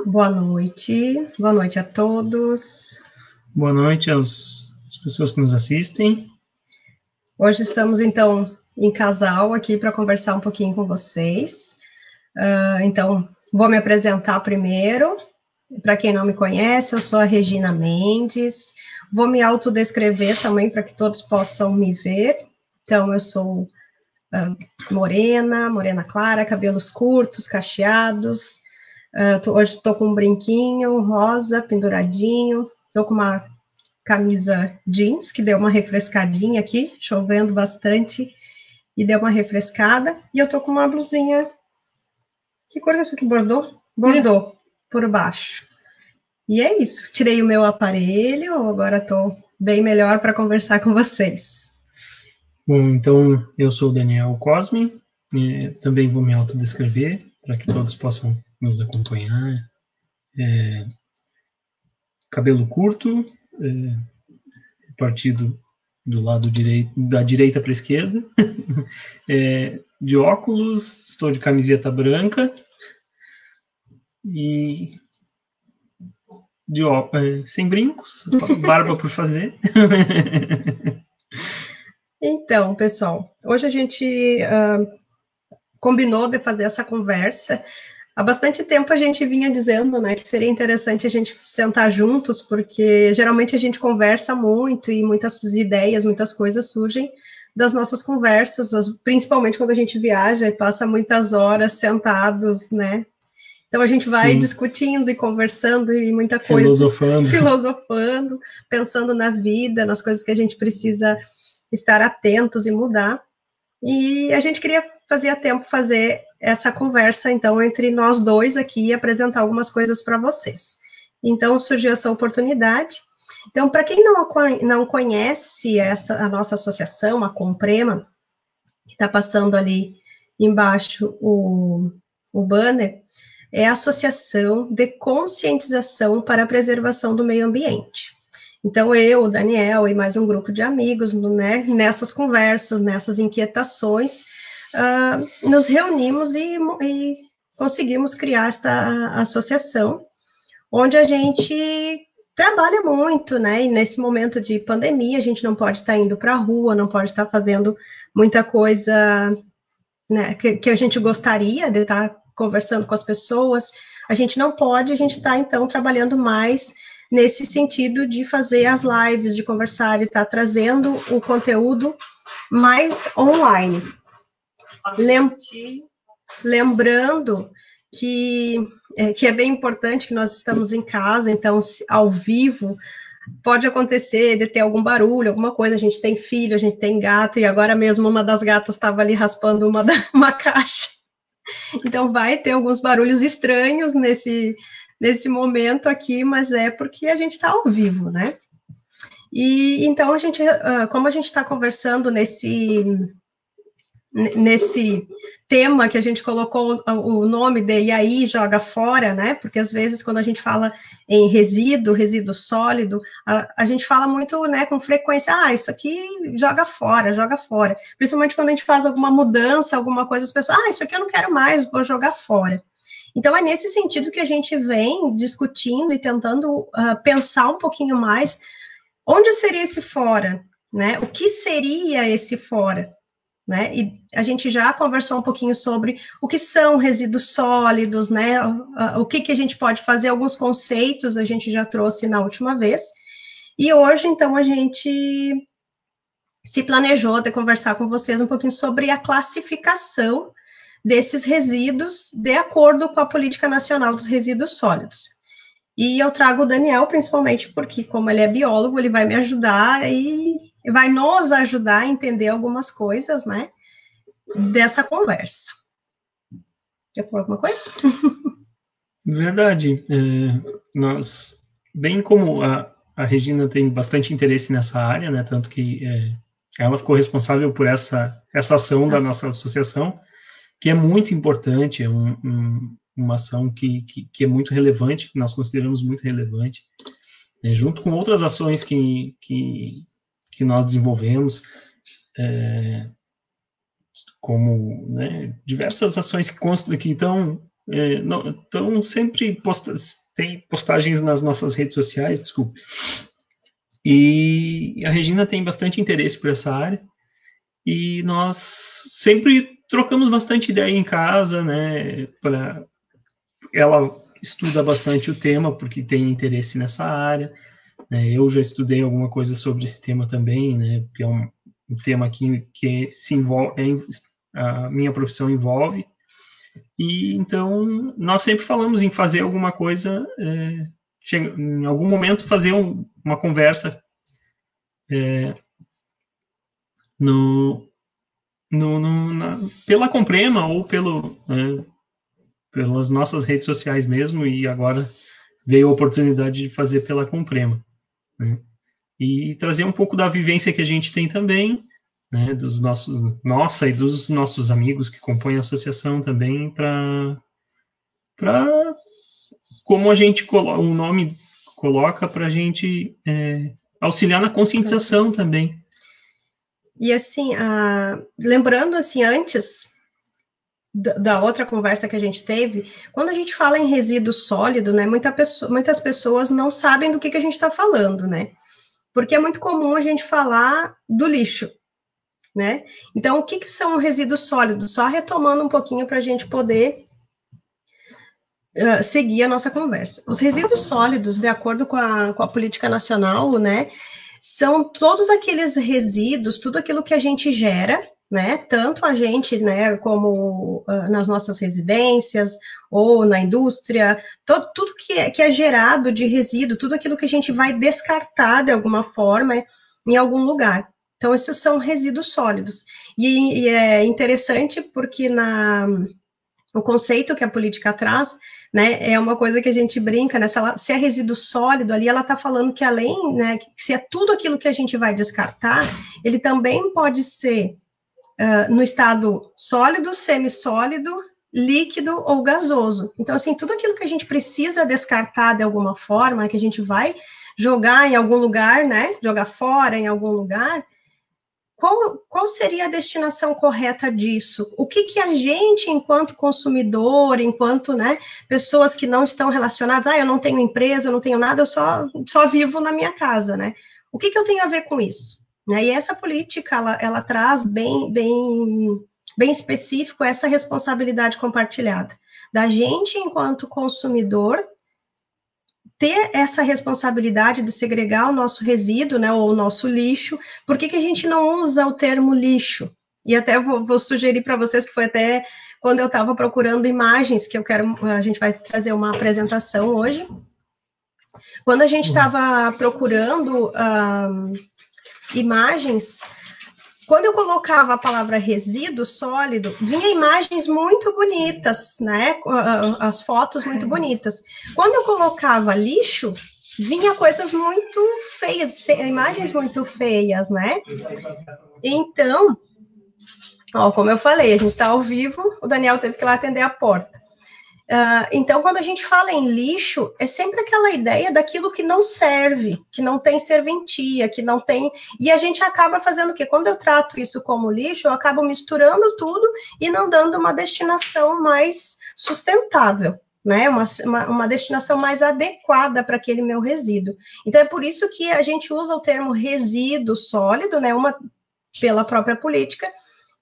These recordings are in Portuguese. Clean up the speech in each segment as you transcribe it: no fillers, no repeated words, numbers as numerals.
Boa noite a todos. Boa noite às pessoas que nos assistem. Hoje estamos, então, em casal aqui para conversar um pouquinho com vocês. Então, vou me apresentar primeiro. Para quem não me conhece, eu sou a Regina Mendes. Vou me autodescrever também para que todos possam me ver. Então, eu sou morena clara, cabelos curtos, cacheados. Hoje estou com um brinquinho rosa, penduradinho. Estou com uma camisa jeans, que deu uma refrescadinha aqui, chovendo bastante, e deu uma refrescada. E eu estou com uma blusinha. Que cor é isso aqui? Bordô? Bordô, por baixo. E é isso. Tirei o meu aparelho, agora estou bem melhor para conversar com vocês. Bom, então, eu sou o Daniel Cosme, também vou me autodescrever, para que todos possam nos acompanhar. Cabelo curto, partido do lado direito, da direita para a esquerda, de óculos, estou de camiseta branca e sem brincos, barba por fazer. Então, pessoal, hoje a gente combinou de fazer essa conversa. Há bastante tempo a gente vinha dizendo, né, que seria interessante a gente sentar juntos, porque geralmente a gente conversa muito e muitas ideias, muitas coisas surgem das nossas conversas, principalmente quando a gente viaja e passa muitas horas sentados, né? Então a gente vai discutindo e conversando e muita coisa, filosofando, pensando na vida, nas coisas que a gente precisa estar atentos e mudar. E a gente queria fazer essa conversa, então, entre nós dois aqui e apresentar algumas coisas para vocês. Então, surgiu essa oportunidade. Então, para quem não conhece a nossa associação, a Comprema, que está passando ali embaixo o banner, é a Associação de Conscientização para a Preservação do Meio Ambiente. Então, eu, o Daniel e mais um grupo de amigos, né, nessas conversas, nessas inquietações, nos reunimos e conseguimos criar esta associação, onde a gente trabalha muito, né, e nesse momento de pandemia, a gente não pode estar indo para a rua, não pode estar fazendo muita coisa, né, que a gente gostaria de estar conversando com as pessoas, a gente não pode, a gente está, então, trabalhando mais nesse sentido de fazer as lives, de conversar, de estar trazendo o conteúdo mais online. Lembrando que é bem importante que nós estamos em casa, então, ao vivo, pode acontecer de ter algum barulho, alguma coisa, a gente tem filho, a gente tem gato, e agora mesmo uma das gatas estava ali raspando uma caixa. Então, vai ter alguns barulhos estranhos nesse momento aqui, mas é porque a gente está ao vivo, né? E então a gente, como a gente está conversando nesse tema que a gente colocou o nome de e aí joga fora, né? Porque às vezes quando a gente fala em resíduo sólido, a gente fala muito, né, com frequência, isso aqui joga fora. Principalmente quando a gente faz alguma mudança, alguma coisa, as pessoas, isso aqui eu não quero mais, vou jogar fora. Então, é nesse sentido que a gente vem discutindo e tentando pensar um pouquinho mais onde seria esse fora, né? O que seria esse fora, né? E a gente já conversou um pouquinho sobre o que são resíduos sólidos, né? O que a gente pode fazer, alguns conceitos a gente já trouxe na última vez. E hoje, então, a gente se planejou de conversar com vocês um pouquinho sobre a classificação desses resíduos de acordo com a Política Nacional dos Resíduos Sólidos. E eu trago o Daniel, principalmente porque, como ele é biólogo, ele vai me ajudar e vai nos ajudar a entender algumas coisas, né, dessa conversa. Quer falar alguma coisa? Verdade. Nós, bem como a Regina tem bastante interesse nessa área, né, tanto que ela ficou responsável por essa ação da nossa associação, que é muito importante, é uma ação que é muito relevante, que nós consideramos muito relevante, junto com outras ações que nós desenvolvemos, como, né, diversas ações que estão sempre tem postagens nas nossas redes sociais, desculpe. E a Regina tem bastante interesse por essa área, e nós sempre trocamos bastante ideia em casa, né? Ela estuda bastante o tema, porque tem interesse nessa área, né? Eu já estudei alguma coisa sobre esse tema também, né? Porque é um tema que se envolve, a minha profissão envolve, e então nós sempre falamos em fazer alguma coisa, em algum momento fazer uma conversa pela Comprema ou pelas nossas redes sociais mesmo, e agora veio a oportunidade de fazer pela Comprema, né? E trazer um pouco da vivência que a gente tem também, né, nossa e dos nossos amigos que compõem a associação também, para como o nome coloca, para a gente auxiliar na conscientização também. E assim, lembrando assim, antes da outra conversa que a gente teve, quando a gente fala em resíduo sólido, né, muitas pessoas não sabem do que a gente está falando, né? Porque é muito comum a gente falar do lixo, né? Então, o que são resíduos sólidos? Só retomando um pouquinho para a gente poder seguir a nossa conversa. Os resíduos sólidos, de acordo com a política nacional, né, são todos aqueles resíduos, tudo aquilo que a gente gera, né, tanto a gente, né, como nas nossas residências, ou na indústria, tudo que é gerado de resíduo, tudo aquilo que a gente vai descartar de alguma forma em algum lugar. Então, esses são resíduos sólidos. E é interessante porque o conceito que a política traz, né, é uma coisa que a gente brinca, né, se é resíduo sólido ali, ela está falando que além, né, que se é tudo aquilo que a gente vai descartar, ele também pode ser no estado sólido, semissólido, líquido ou gasoso. Então, assim, tudo aquilo que a gente precisa descartar de alguma forma, que a gente vai jogar em algum lugar, né, jogar fora em algum lugar, qual seria a destinação correta disso? O que a gente, enquanto consumidor, enquanto, né, pessoas que não estão relacionadas, eu não tenho empresa, eu não tenho nada, eu só vivo na minha casa, né? O que eu tenho a ver com isso? Né? E essa política, ela traz bem específico essa responsabilidade compartilhada. Da gente, enquanto consumidor, ter essa responsabilidade de segregar o nosso resíduo, né, ou o nosso lixo. Por que a gente não usa o termo lixo? E até vou sugerir para vocês, que foi até quando eu estava procurando imagens, que a gente vai trazer uma apresentação hoje. Quando a gente estava procurando imagens, quando eu colocava a palavra resíduo sólido, vinha imagens muito bonitas, né? As fotos muito bonitas. Quando eu colocava lixo, vinha coisas muito feias, imagens muito feias, né? Então, como eu falei, a gente está ao vivo, o Daniel teve que ir lá atender a porta. Então, quando a gente fala em lixo, é sempre aquela ideia daquilo que não serve, que não tem serventia, que não tem... E a gente acaba fazendo o quê? Quando eu trato isso como lixo, eu acabo misturando tudo e não dando uma destinação mais sustentável, né? Uma destinação mais adequada para aquele meu resíduo. Então, é por isso que a gente usa o termo resíduo sólido, né? Uma pela própria política,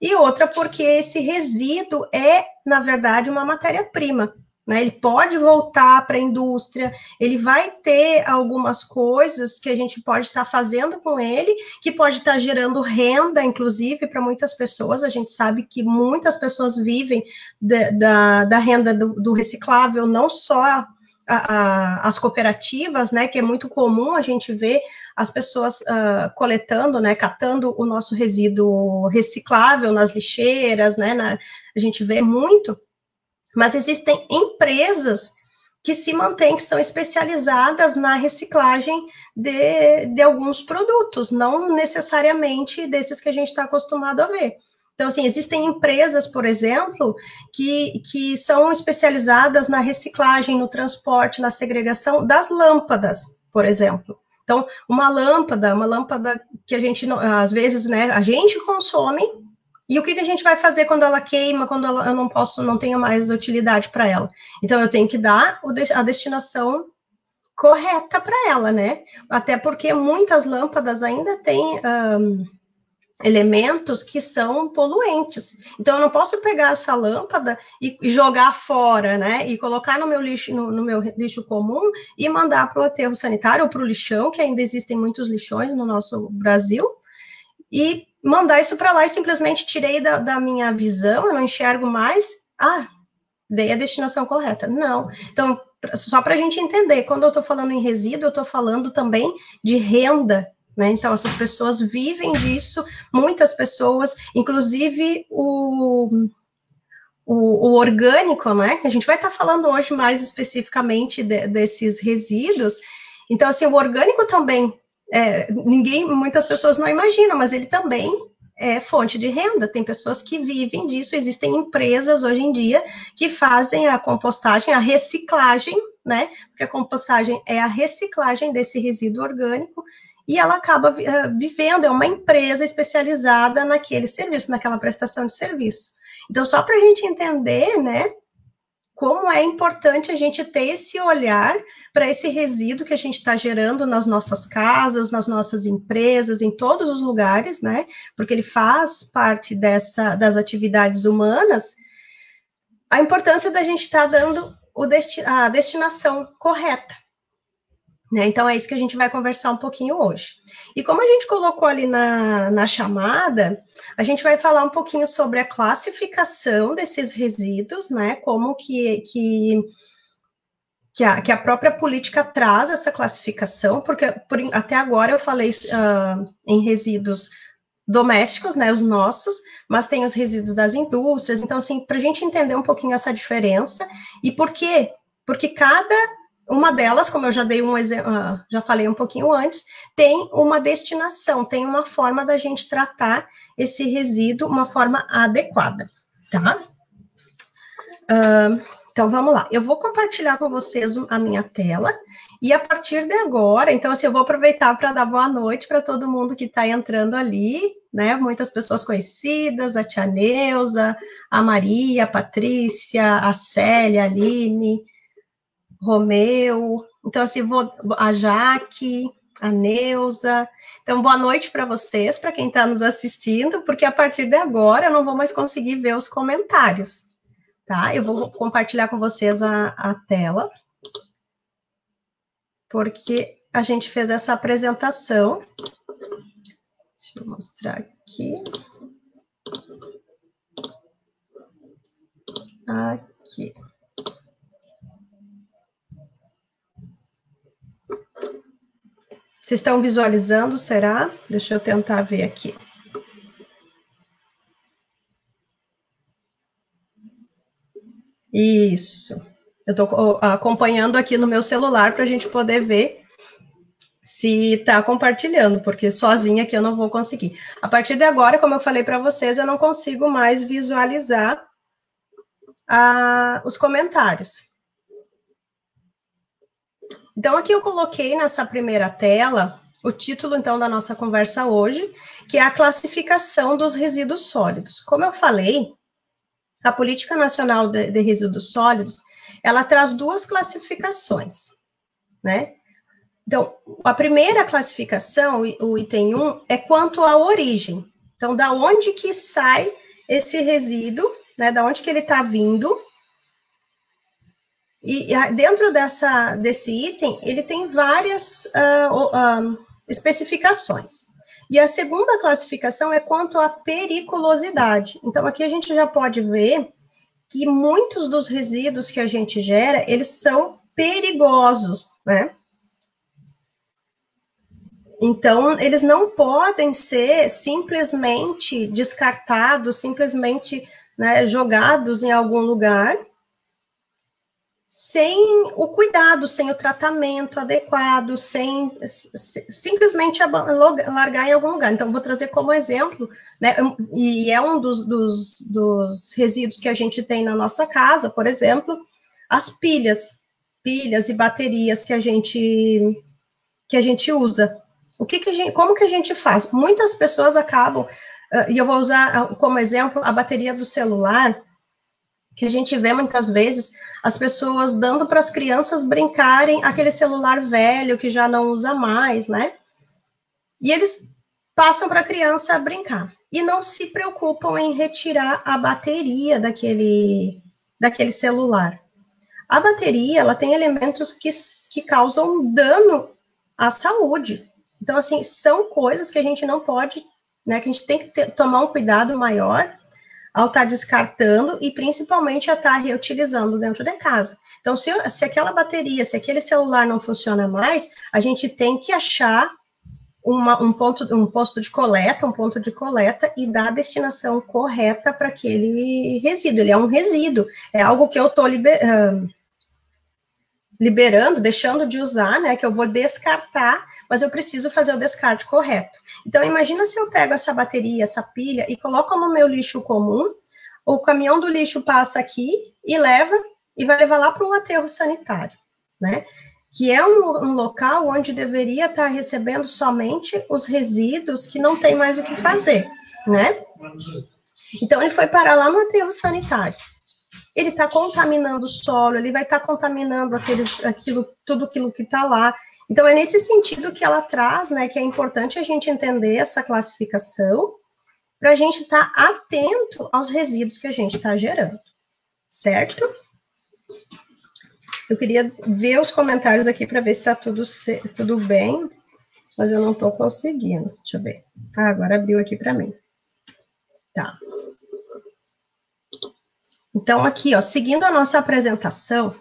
e outra porque esse resíduo é, na verdade, uma matéria-prima, né? Ele pode voltar para a indústria, ele vai ter algumas coisas que a gente pode estar fazendo com ele, que pode estar gerando renda, inclusive, para muitas pessoas. A gente sabe que muitas pessoas vivem da renda do reciclável, não só as cooperativas, né, que é muito comum a gente ver as pessoas coletando, né, catando o nosso resíduo reciclável nas lixeiras, né, a gente vê muito, mas existem empresas que se mantêm, que são especializadas na reciclagem de alguns produtos, não necessariamente desses que a gente está acostumado a ver. Então, assim, existem empresas, por exemplo, que são especializadas na reciclagem, no transporte, na segregação das lâmpadas, por exemplo. Então, uma lâmpada que a gente, às vezes, né, a gente consome, E o que a gente vai fazer quando ela queima, quando eu não tenho mais utilidade para ela? Então, eu tenho que dar a destinação correta para ela, né? Até porque muitas lâmpadas ainda têm elementos que são poluentes. Então, eu não posso pegar essa lâmpada e jogar fora, né? E colocar no meu lixo, no meu lixo comum e mandar para o aterro sanitário ou para o lixão, que ainda existem muitos lixões no nosso Brasil, e mandar isso para lá e simplesmente tirei da minha visão, eu não enxergo mais, dei a destinação correta. Não. Então, só para a gente entender, quando eu estou falando em resíduo, eu estou falando também de renda, né? Então, essas pessoas vivem disso, muitas pessoas, inclusive o orgânico, né? Que a gente vai estar falando hoje mais especificamente desses resíduos. Então, assim, o orgânico também, muitas pessoas não imaginam, mas ele também é fonte de renda. Tem pessoas que vivem disso, existem empresas hoje em dia que fazem a compostagem, a reciclagem, né? Porque a compostagem é a reciclagem desse resíduo orgânico e ela acaba vivendo, é uma empresa especializada naquele serviço, naquela prestação de serviço. Então, só para a gente entender, né, como é importante a gente ter esse olhar para esse resíduo que a gente está gerando nas nossas casas, nas nossas empresas, em todos os lugares, né? Porque ele faz parte das atividades humanas. A importância da gente estar dando a destinação correta. Né? Então, é isso que a gente vai conversar um pouquinho hoje. E como a gente colocou ali na chamada, a gente vai falar um pouquinho sobre a classificação desses resíduos, né? Como que a própria política traz essa classificação, porque até agora eu falei em resíduos domésticos, né, os nossos, mas tem os resíduos das indústrias. Então, assim, para a gente entender um pouquinho essa diferença, e por quê? Porque cada uma delas, como eu já dei um exemplo, já falei um pouquinho antes, tem uma destinação, tem uma forma da gente tratar esse resíduo, uma forma adequada, tá? Então, vamos lá. Eu vou compartilhar com vocês a minha tela, e a partir de agora, então, assim, eu vou aproveitar para dar boa noite para todo mundo que está entrando ali, né? Muitas pessoas conhecidas, a Tia Neuza, a Maria, a Patrícia, a Célia, a Aline, Romeu, então, assim, a Jaque, a Neuza. Então, boa noite para vocês, para quem está nos assistindo, porque a partir de agora eu não vou mais conseguir ver os comentários, tá? Eu vou compartilhar com vocês a tela, porque a gente fez essa apresentação. Deixa eu mostrar aqui. Aqui. Vocês estão visualizando, será? Deixa eu tentar ver aqui. Isso. Eu estou acompanhando aqui no meu celular para a gente poder ver se está compartilhando, porque sozinha aqui eu não vou conseguir. A partir de agora, como eu falei para vocês, eu não consigo mais visualizar os comentários. Então, aqui eu coloquei nessa primeira tela o título, então, da nossa conversa hoje, que é a classificação dos resíduos sólidos. Como eu falei, a Política Nacional de Resíduos Sólidos, ela traz duas classificações, né? Então, a primeira classificação, o item 1, é quanto à origem. Então, da onde que sai esse resíduo, né? Da onde que ele está vindo. E dentro desse item, ele tem várias especificações. E a segunda classificação é quanto à periculosidade. Então, aqui a gente já pode ver que muitos dos resíduos que a gente gera, eles são perigosos, né? Então, eles não podem ser simplesmente descartados, simplesmente, né, jogados em algum lugar, sem o cuidado, sem o tratamento adequado, sem simplesmente largar em algum lugar. Então, vou trazer como exemplo, né, e é um dos resíduos que a gente tem na nossa casa, por exemplo, as pilhas e baterias que a gente usa. Como que a gente faz? Muitas pessoas acabam e eu vou usar como exemplo a bateria do celular, que a gente vê muitas vezes as pessoas dando para as crianças brincarem aquele celular velho que já não usa mais, né? E eles passam para a criança brincar e não se preocupam em retirar a bateria daquele celular. A bateria, ela tem elementos que causam dano à saúde. Então, assim, são coisas que a gente não pode, né, que a gente tem que tomar um cuidado maior ao estar descartando e principalmente a estar reutilizando dentro de casa. Então, se aquela bateria, se aquele celular não funciona mais, a gente tem que achar um posto de coleta e dar a destinação correta para aquele resíduo. Ele é um resíduo, é algo que eu estou liberando, deixando de usar, né, que eu vou descartar, mas eu preciso fazer o descarte correto. Então, imagina se eu pego essa bateria, essa pilha, e coloco no meu lixo comum, o caminhão do lixo passa aqui e leva, e vai levar lá para um aterro sanitário, né, que é um local onde deveria estar recebendo somente os resíduos que não tem mais o que fazer, né. Então, ele foi parar lá no aterro sanitário. Ele está contaminando o solo, ele vai estar contaminando tudo aquilo que está lá. Então, é nesse sentido que ela traz, né, que é importante a gente entender essa classificação, para a gente estar atento aos resíduos que a gente está gerando, certo? Eu queria ver os comentários aqui para ver se está tudo bem, mas eu não estou conseguindo. Deixa eu ver. Ah, agora abriu aqui para mim. Tá. Então, aqui, ó, seguindo a nossa apresentação,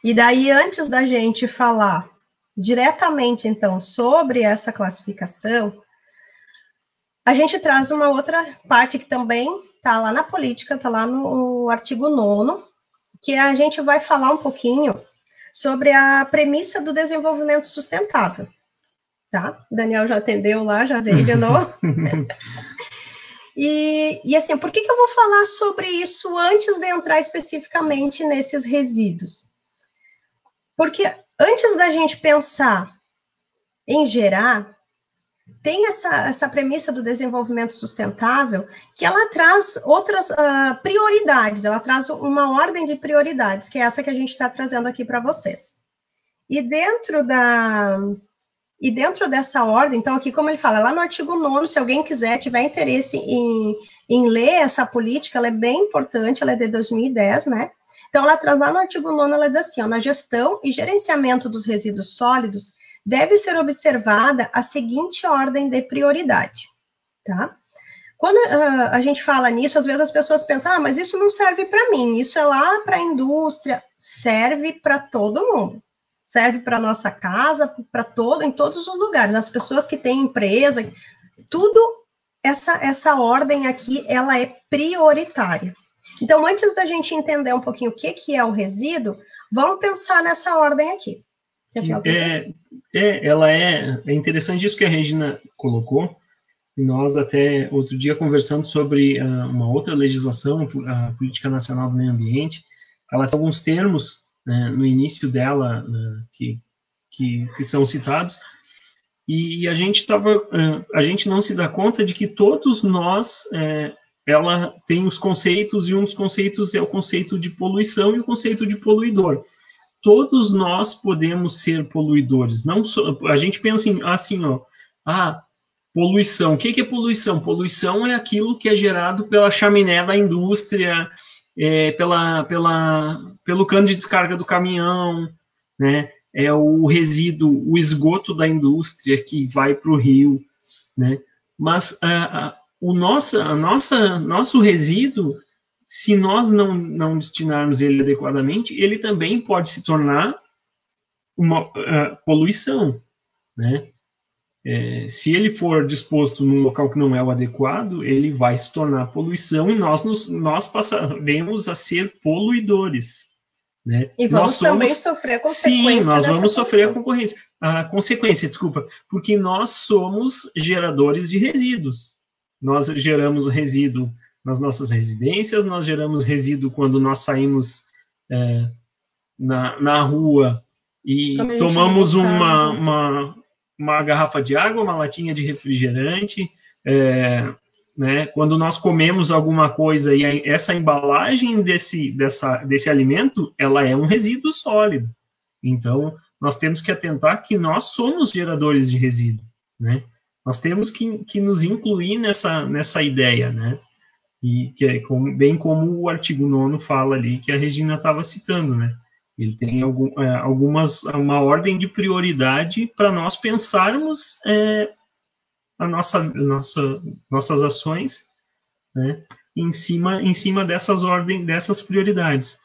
e daí, antes da gente falar diretamente, então, sobre essa classificação, a gente traz uma outra parte que também está lá na política, está lá no artigo 9º, que a gente vai falar um pouquinho sobre a premissa do desenvolvimento sustentável, tá? O Daniel já atendeu lá, já veio de novo. E assim, por que eu vou falar sobre isso antes de entrar especificamente nesses resíduos? Porque antes da gente pensar em gerar, tem essa premissa do desenvolvimento sustentável que ela traz outras prioridades, ela traz uma ordem de prioridades, que é essa que a gente está trazendo aqui para vocês. E dentro dessa ordem, então aqui como ele fala, lá no artigo 9º, se alguém quiser, tiver interesse em ler essa política, ela é bem importante, ela é de 2010, né? Então ela traz lá no artigo 9º, ela diz assim, ó, na gestão e gerenciamento dos resíduos sólidos, deve ser observada a seguinte ordem de prioridade, tá? Quando a gente fala nisso, às vezes as pessoas pensam, mas isso não serve para mim, isso é lá para a indústria, serve para todo mundo. Serve para nossa casa, em todos os lugares. As pessoas que têm empresa, tudo, essa ordem aqui, ela é prioritária. Então, antes da gente entender um pouquinho o que é o resíduo, vamos pensar nessa ordem aqui. É interessante isso que a Regina colocou. Nós até outro dia conversando sobre uma outra legislação, a Política Nacional do Meio Ambiente, ela tem alguns termos, né, no início dela, que são citados, e a gente não se dá conta de que todos nós, ela tem os conceitos, e um dos conceitos é o conceito de poluição e o conceito de poluidor. Todos nós podemos ser poluidores. Não a gente pensa assim, ó, poluição. O que é poluição? Poluição é aquilo que é gerado pela chaminé da indústria, pelo cano de descarga do caminhão, né? É o resíduo, o esgoto da indústria que vai para o rio, né? Mas nosso resíduo, se nós não destinarmos ele adequadamente, ele também pode se tornar uma poluição, né? Se ele for disposto num local que não é o adequado, ele vai se tornar poluição e nós passaremos a ser poluidores, né? E vamos também sofrer a consequência. Sim, nós vamos sofrer a consequência, porque nós somos geradores de resíduos. Nós geramos o resíduo nas nossas residências, nós geramos resíduo quando nós saímos na rua e tomamos uma garrafa de água, uma latinha de refrigerante, né? Quando nós comemos alguma coisa e essa embalagem desse alimento, ela é um resíduo sólido. Então, nós temos que atentar que nós somos geradores de resíduo, né? Nós temos que nos incluir nessa ideia, né? E que é bem como o artigo 9º fala ali, que a Regina estava citando, né? Ele tem uma ordem de prioridade para nós pensarmos nossas ações, né, em cima dessas prioridades.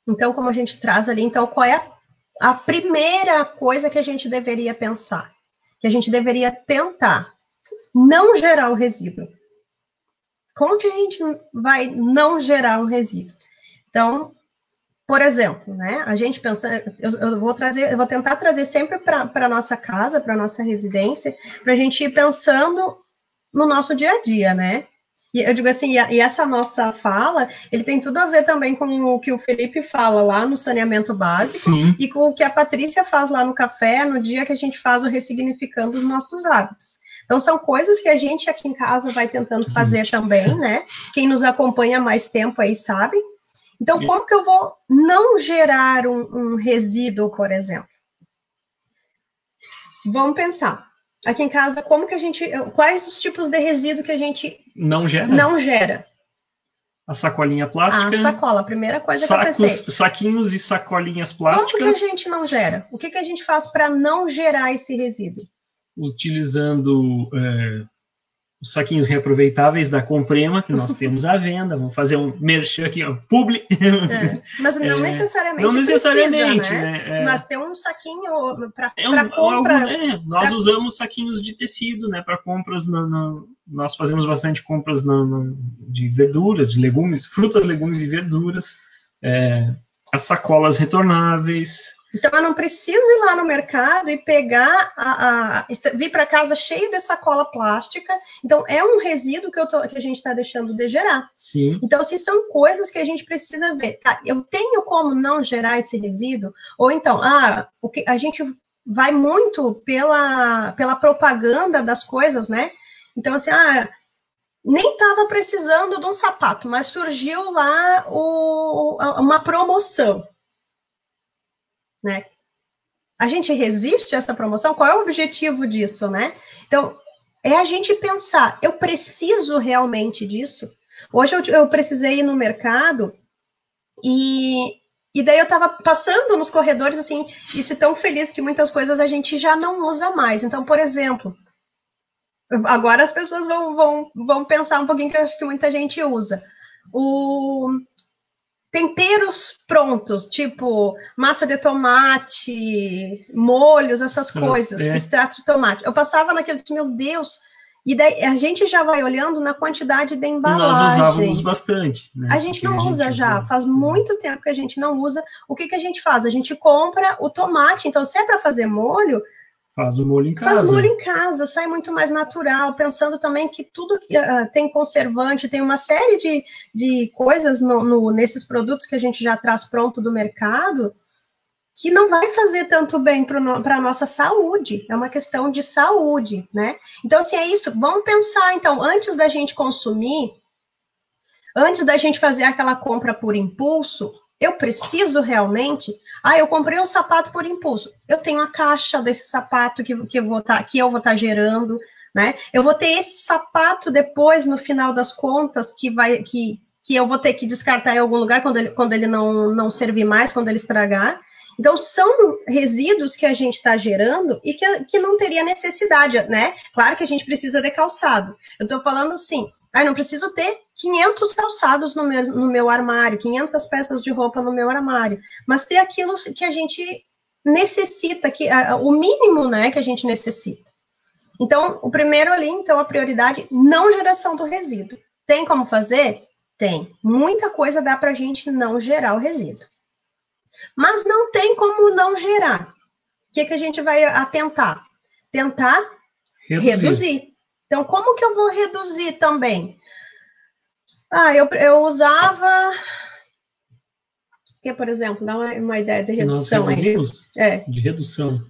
Então, como a gente traz ali, então, qual é a primeira coisa que a gente deveria pensar? Que a gente deveria tentar não gerar o resíduo. Como que a gente vai não gerar um resíduo? Então, por exemplo, né, a gente pensa, eu vou tentar trazer sempre para a nossa casa, para a nossa residência, para a gente ir pensando no nosso dia a dia, né? E eu digo assim, e essa nossa fala, ele tem tudo a ver também com o que o Felipe fala lá no saneamento básico. Sim. E com o que a Patrícia faz lá no café, no dia que a gente faz o ressignificando os nossos hábitos. Então, são coisas que a gente aqui em casa vai tentando fazer também, né? Quem nos acompanha há mais tempo aí sabe. Então, como que eu vou não gerar um resíduo, por exemplo? Vamos pensar. Aqui em casa, quais os tipos de resíduo que a gente não gera? A sacolinha plástica. A sacola, a primeira coisa que eu pensei. Saquinhos e sacolinhas plásticas. Como que a gente não gera? O que a gente faz para não gerar esse resíduo? Utilizando os saquinhos reaproveitáveis da Comprema, que nós temos à venda. Vamos fazer um merchan aqui, ó, publi. Mas não necessariamente não necessariamente, precisa, né? Mas tem um saquinho para compra. Nós usamos saquinhos de tecido, né, para compras. Nós fazemos bastante compras de verduras, de legumes, frutas, legumes e verduras. As sacolas retornáveis. Então, eu não preciso ir lá no mercado e pegar, vir para casa cheio de sacola plástica. Então, é um resíduo que a gente está deixando de gerar. Sim. Então, se são coisas que a gente precisa ver. Tá, eu tenho como não gerar esse resíduo? Ou então, a gente vai muito pela propaganda das coisas, né? Então, assim, nem estava precisando de um sapato, mas surgiu lá uma promoção. Né? A gente resiste a essa promoção? Qual é o objetivo disso, né? Então, é a gente pensar, eu preciso realmente disso? Hoje eu precisei ir no mercado e daí eu estava passando nos corredores, assim, e tão feliz que muitas coisas a gente já não usa mais. Então, por exemplo, agora as pessoas vão pensar um pouquinho, que eu acho que muita gente usa. Temperos prontos, tipo massa de tomate, molhos, essas coisas, extrato de tomate. Eu passava naquele, meu Deus, e daí a gente já vai olhando na quantidade de embalagem. Nós usávamos bastante. Né? A gente não usa já, faz muito tempo que a gente não usa. O que a gente faz? A gente compra o tomate, então se é para fazer molho, faz o molho em casa. Faz molho em casa, sai muito mais natural, pensando também que tudo tem conservante, tem uma série de coisas nesses produtos que a gente já traz pronto do mercado, que não vai fazer tanto bem para a nossa saúde, é uma questão de saúde, né? Então, assim, é isso, vamos pensar, então, antes da gente consumir, antes da gente fazer aquela compra por impulso, eu preciso realmente... eu comprei um sapato por impulso. Eu tenho a caixa desse sapato que eu vou estar gerando, né? Eu vou ter esse sapato depois, no final das contas, que eu vou ter que descartar em algum lugar quando ele não servir mais, quando ele estragar. Então, são resíduos que a gente está gerando e que não teria necessidade, né? Claro que a gente precisa de calçado. Eu estou falando assim, não preciso ter 500 calçados no meu armário, 500 peças de roupa no meu armário, mas ter aquilo que a gente necessita, o mínimo, né, que a gente necessita. Então, o primeiro ali, então, a prioridade, não geração do resíduo. Tem como fazer? Tem. Muita coisa dá para a gente não gerar o resíduo. Mas não tem como não gerar. O que a gente vai atentar? Tentar reduzir. Então, como que eu vou reduzir também? Eu usava... Que, por exemplo, dá uma ideia de redução. Nós reduzimos? De redução.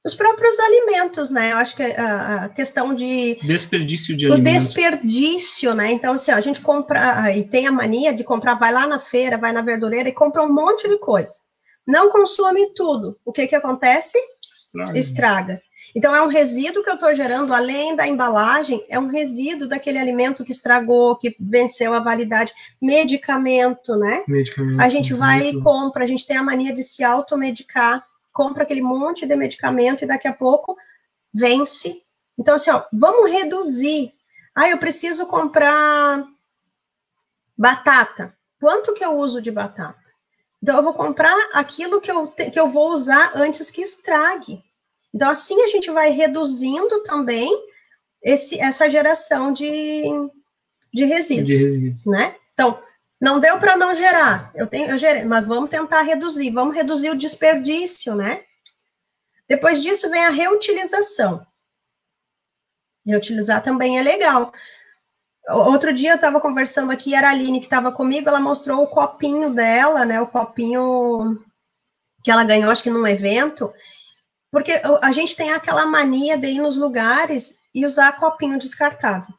Os próprios alimentos, né? Eu acho que a questão de... Desperdício de alimentos. O desperdício, né? Então, assim, ó, a gente compra, e tem a mania de comprar, vai lá na feira, vai na verdureira e compra um monte de coisa. Não consome tudo. O que acontece? Estraga. Então, é um resíduo que eu estou gerando, além da embalagem, é um resíduo daquele alimento que estragou, que venceu a validade. Medicamento, né? A gente vai e compra, a gente tem a mania de se automedicar, compra aquele monte de medicamento e daqui a pouco vence. Então, assim, ó, vamos reduzir. Eu preciso comprar batata. Quanto que eu uso de batata? Então, eu vou comprar aquilo que eu vou usar antes que estrague. Então, assim a gente vai reduzindo também essa geração de resíduos, né? Então, não deu para não gerar, eu gerei, mas vamos tentar reduzir, vamos reduzir o desperdício, né? Depois disso vem a reutilização. Reutilizar também é legal. Outro dia eu estava conversando aqui, era a Aline que estava comigo, ela mostrou o copinho dela, né? O copinho que ela ganhou, acho que num evento, porque a gente tem aquela mania de ir nos lugares e usar copinho descartável,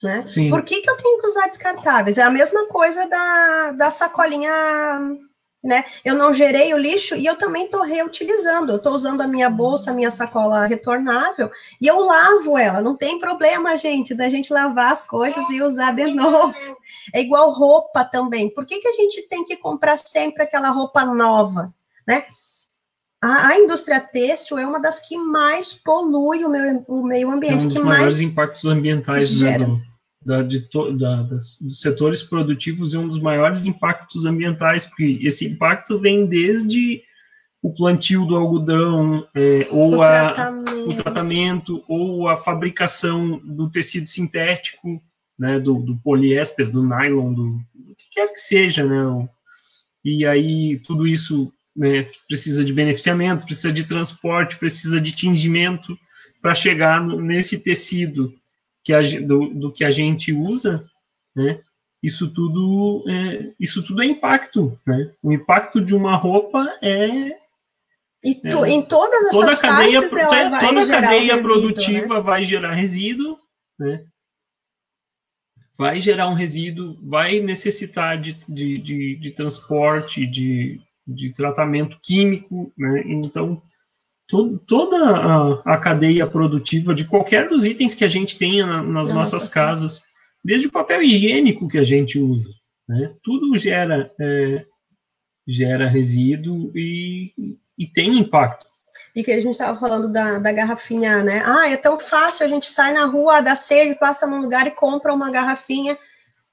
né? Sim. Por que eu tenho que usar descartáveis? É a mesma coisa da sacolinha, né? Eu não gerei o lixo e eu também estou reutilizando. Eu estou usando a minha bolsa, a minha sacola retornável e eu lavo ela. Não tem problema, gente, da gente lavar as coisas e usar de novo. É igual roupa também. Por que a gente tem que comprar sempre aquela roupa nova, né? A indústria têxtil é uma das que mais polui o meio ambiente. É um dos maiores impactos ambientais, gera. Né, dos setores produtivos, é um dos maiores impactos ambientais, porque esse impacto vem desde o plantio do algodão, ou o tratamento, ou a fabricação do tecido sintético, né, do poliéster, do nylon, do que quer que seja, né? E aí tudo isso, né, precisa de beneficiamento, precisa de transporte, precisa de tingimento para chegar nesse tecido do que a gente usa, né? Isso tudo é impacto, né? O impacto de uma roupa em todas essas partes ela vai toda a cadeia resíduo, produtiva, né? vai gerar resíduo, né? Vai gerar um resíduo, vai necessitar de transporte, de tratamento químico, né? Então, toda a cadeia produtiva de qualquer dos itens que a gente tenha nas nossas casas, desde o papel higiênico que a gente usa, né? Tudo gera resíduo e tem impacto. E que a gente estava falando da garrafinha, né? É tão fácil, a gente sai na rua, dá sede, passa num lugar e compra uma garrafinha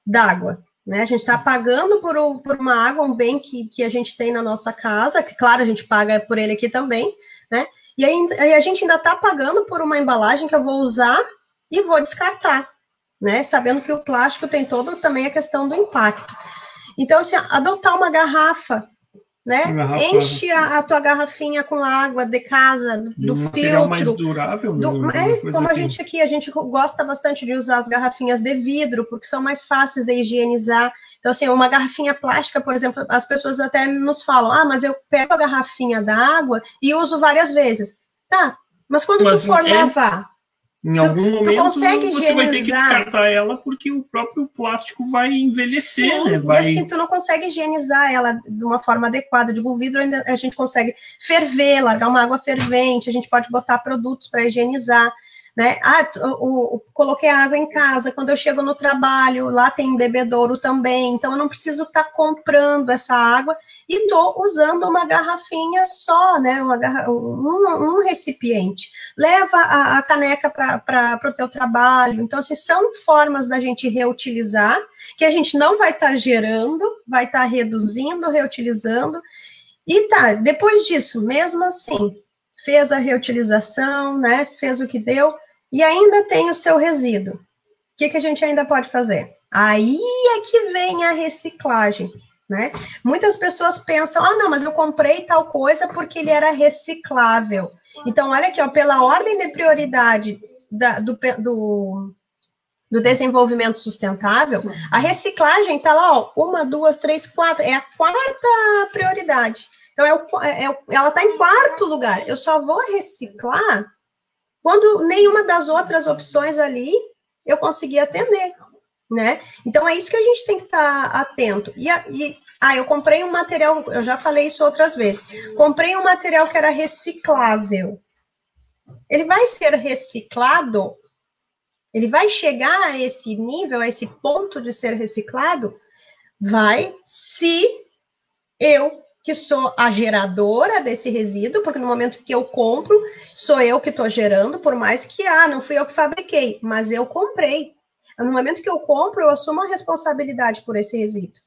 d'água, né? A gente está pagando por uma água, um bem que a gente tem na nossa casa, que, claro, a gente paga por ele aqui também, né? E aí a gente ainda está pagando por uma embalagem que eu vou usar e vou descartar, né? Sabendo que o plástico tem todo também a questão do impacto. Então, assim, adotar uma garrafa, né? Enche a tua garrafinha com água de casa, do filtro. Mais durável, como a gente gosta bastante de usar as garrafinhas de vidro, porque são mais fáceis de higienizar. Então, assim, uma garrafinha plástica, por exemplo, as pessoas até nos falam, mas eu pego a garrafinha da água e uso várias vezes. Tá, mas quando tu for lavar, em algum momento consegue você vai ter que descartar ela porque o próprio plástico vai envelhecer, sim, né? E assim, tu não consegue higienizar ela de uma forma adequada. Digo, o vidro ainda a gente consegue ferver, largar uma água fervente, a gente pode botar produtos para higienizar, né? Coloquei a água em casa, quando eu chego no trabalho, lá tem bebedouro também, então eu não preciso estar comprando essa água e estou usando uma garrafinha só, né? Um recipiente. Leva a caneca para o teu trabalho. Então, assim, são formas da gente reutilizar, que a gente não vai estar gerando, vai estar reduzindo, reutilizando. E depois disso, mesmo assim, fez a reutilização, né? Fez o que deu, e ainda tem o seu resíduo. O que a gente ainda pode fazer? Aí é que vem a reciclagem, né? Muitas pessoas pensam, não, mas eu comprei tal coisa porque ele era reciclável. Então, olha aqui, pela ordem de prioridade do desenvolvimento sustentável, a reciclagem está lá, 1, 2, 3, 4, é a 4ª prioridade. Então, ela está em quarto lugar. Eu só vou reciclar quando nenhuma das outras opções ali eu conseguir atender, né? Então, é isso que a gente tem que estar atento. Eu comprei um material, eu já falei isso outras vezes, comprei um material que era reciclável. Ele vai ser reciclado? Ele vai chegar a esse nível, a esse ponto de ser reciclado? Vai, se eu, que sou a geradora desse resíduo, porque no momento que eu compro, sou eu que estou gerando, por mais que, não fui eu que fabriquei, mas eu comprei. No momento que eu compro, eu assumo a responsabilidade por esse resíduo.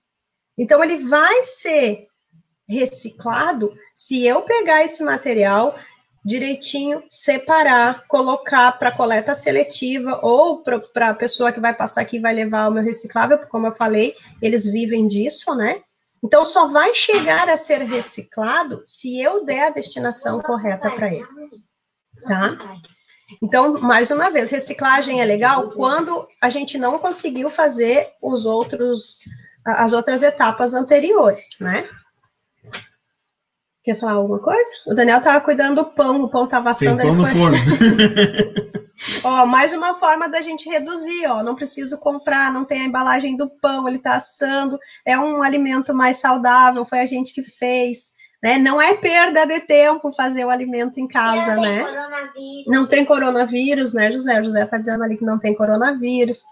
Então, ele vai ser reciclado se eu pegar esse material direitinho, separar, colocar para coleta seletiva ou para a pessoa que vai passar aqui vai levar o meu reciclável, porque, como eu falei, eles vivem disso, né? Então, só vai chegar a ser reciclado se eu der a destinação correta para ele, tá? Então, mais uma vez, reciclagem é legal quando a gente não conseguiu fazer as outras etapas anteriores, né? Quer falar alguma coisa? O Daniel estava cuidando do pão, o pão estava assando. Tem pão no forno. Mais uma forma da gente reduzir, não preciso comprar, não tem a embalagem do pão, ele está assando, é um alimento mais saudável, foi a gente que fez, né? Não é perda de tempo fazer o alimento em casa, né? Coronavírus. Não tem coronavírus, né, José? O José está dizendo ali que não tem coronavírus.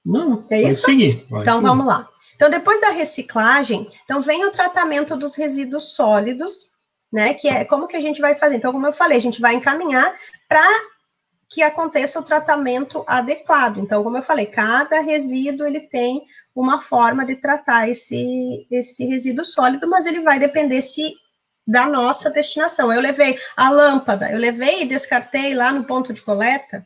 Não, é isso? Pode seguir. Então, vamos lá. Então, depois da reciclagem, então vem o tratamento dos resíduos sólidos, né, que é como que a gente vai fazer. Então, como eu falei, a gente vai encaminhar para que aconteça o tratamento adequado. Então, como eu falei, cada resíduo, ele tem uma forma de tratar esse resíduo sólido, mas ele vai depender da nossa destinação. Eu levei a lâmpada, eu levei e descartei lá no ponto de coleta,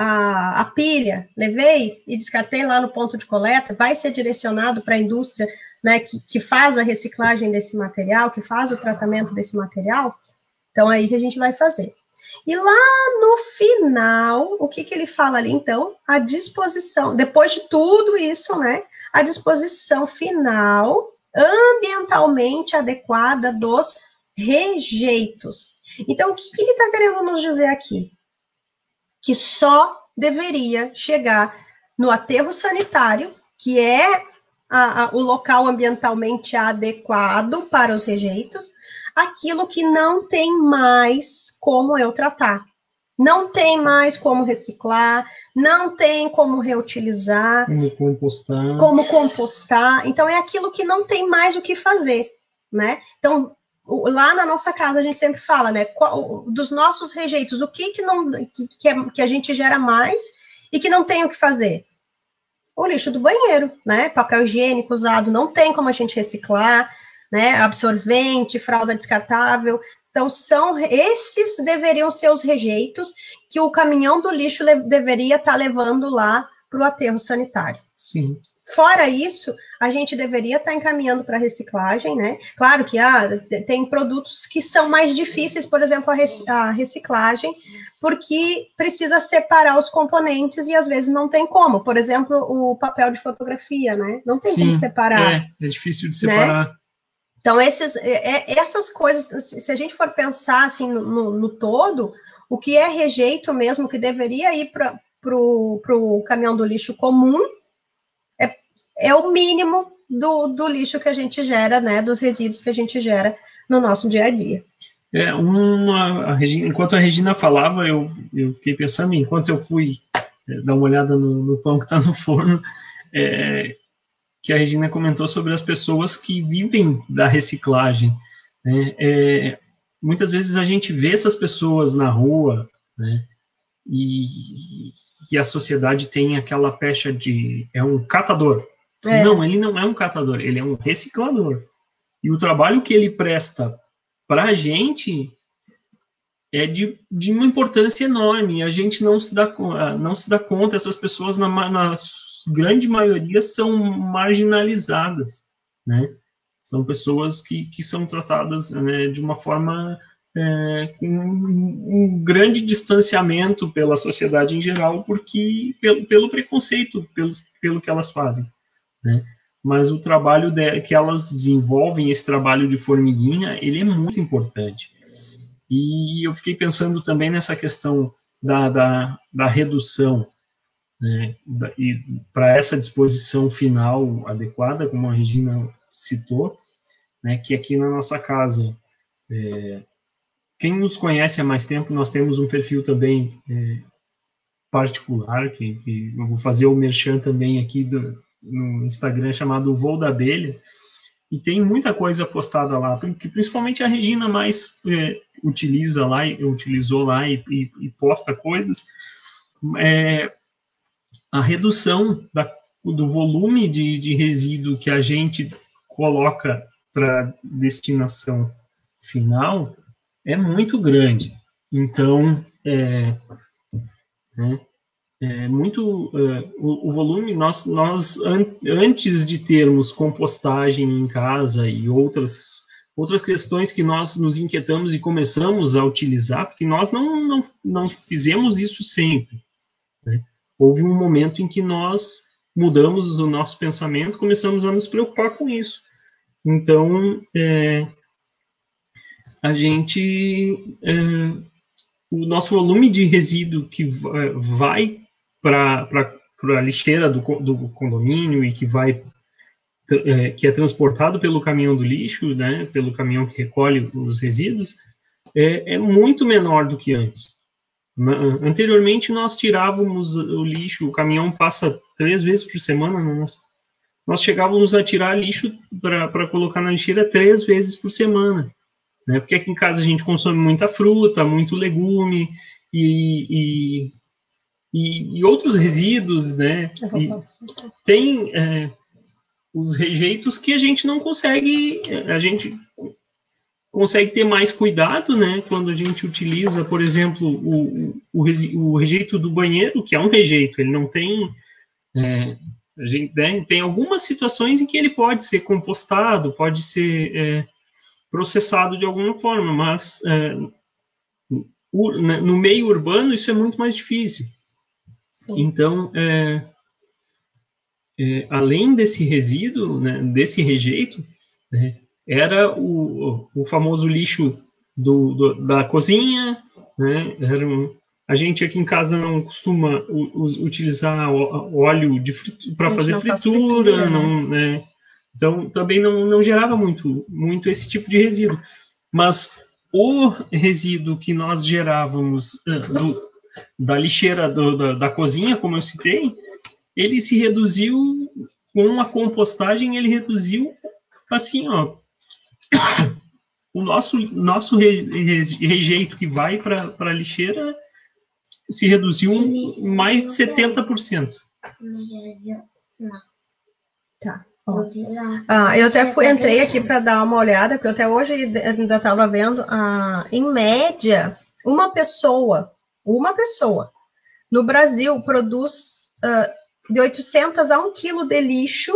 a pilha, levei e descartei lá no ponto de coleta, vai ser direcionado para a indústria, né, que faz a reciclagem desse material, que faz o tratamento desse material. Então, é aí que a gente vai fazer. E lá no final, o que ele fala ali, então? A disposição, depois de tudo isso, né, a disposição final, ambientalmente adequada dos rejeitos. Então, o que ele está querendo nos dizer aqui? Que só deveria chegar no aterro sanitário, que é o local ambientalmente adequado para os rejeitos, aquilo que não tem mais como eu tratar. Não tem mais como reciclar, não tem como reutilizar. Como compostar. Então, é aquilo que não tem mais o que fazer, né? Então, lá na nossa casa a gente sempre fala, né, dos nossos rejeitos, o que a gente gera mais e que não tem o que fazer? O lixo do banheiro, né, papel higiênico usado, não tem como a gente reciclar, né, absorvente, fralda descartável. Então, esses deveriam ser os rejeitos que o caminhão do lixo deveria estar levando lá para o aterro sanitário. Sim. Fora isso, a gente deveria estar encaminhando para reciclagem, né? Claro que tem produtos que são mais difíceis, por exemplo, a reciclagem, porque precisa separar os componentes e às vezes não tem como. Por exemplo, o papel de fotografia, né? Não tem como separar. É difícil de separar. Né? Então, essas coisas, se a gente for pensar assim no todo, o que é rejeito mesmo, que deveria ir para o caminhão do lixo comum, é o mínimo do lixo que a gente gera, né, dos resíduos que a gente gera no nosso dia a dia. Enquanto a Regina falava, eu fiquei pensando, enquanto eu fui dar uma olhada no pão que está no forno, que a Regina comentou sobre as pessoas que vivem da reciclagem, né? Muitas vezes a gente vê essas pessoas na rua, né, e a sociedade tem aquela pecha é um catador. Não, ele não é um catador, ele é um reciclador. E o trabalho que ele presta para a gente é de uma importância enorme. A gente não se dá conta, essas pessoas, na grande maioria, são marginalizadas, né? São pessoas que são tratadas, né, de uma forma com um grande distanciamento pela sociedade em geral, pelo preconceito, pelo que elas fazem, né? mas o trabalho que elas desenvolvem, esse trabalho de formiguinha, ele é muito importante. E eu fiquei pensando também nessa questão da redução, né, e para essa disposição final adequada, como a Regina citou, né, que aqui na nossa casa, quem nos conhece há mais tempo, nós temos um perfil também particular, que eu vou fazer o merchan também aqui no Instagram, chamado Voo da Abelha, e tem muita coisa postada lá, que principalmente a Regina mais utilizou lá e posta coisas. A redução do volume de resíduo que a gente coloca para destinação final é muito grande. Então, o volume, nós antes de termos compostagem em casa e outras questões que nós nos inquietamos e começamos a utilizar, porque nós não fizemos isso sempre, né? Houve um momento em que nós mudamos o nosso pensamento, começamos a nos preocupar com isso. Então, o nosso volume de resíduo que vai para a lixeira do condomínio e que é transportado pelo caminhão do lixo, né, pelo caminhão que recolhe os resíduos, é muito menor do que antes. Anteriormente, nós tirávamos o lixo, o caminhão passa 3 vezes por semana, nós chegávamos a tirar lixo para colocar na lixeira 3 vezes por semana, né? Porque aqui em casa a gente consome muita fruta, muito legume e outros resíduos, né? E tem os rejeitos que a gente não consegue, a gente consegue ter mais cuidado, né, quando a gente utiliza, por exemplo, o rejeito do banheiro, que é um rejeito, ele não tem... tem algumas situações em que ele pode ser compostado, pode ser processado de alguma forma, mas no meio urbano isso é muito mais difícil. Sim. Então, além desse resíduo, né, desse rejeito, né, era o famoso lixo da cozinha, né? A gente aqui em casa não costuma utilizar óleo para fazer fritura, não, né? Então também não gerava muito esse tipo de resíduo. Mas o resíduo que nós gerávamos da lixeira da cozinha, como eu citei, ele se reduziu com a compostagem, ele reduziu assim, ó. O nosso rejeito que vai para a lixeira se reduziu mais de 70%. Tá. Eu até entrei aqui para dar uma olhada, porque até hoje ainda estava vendo, em média, uma pessoa no Brasil produz de 800 a 1 quilo de lixo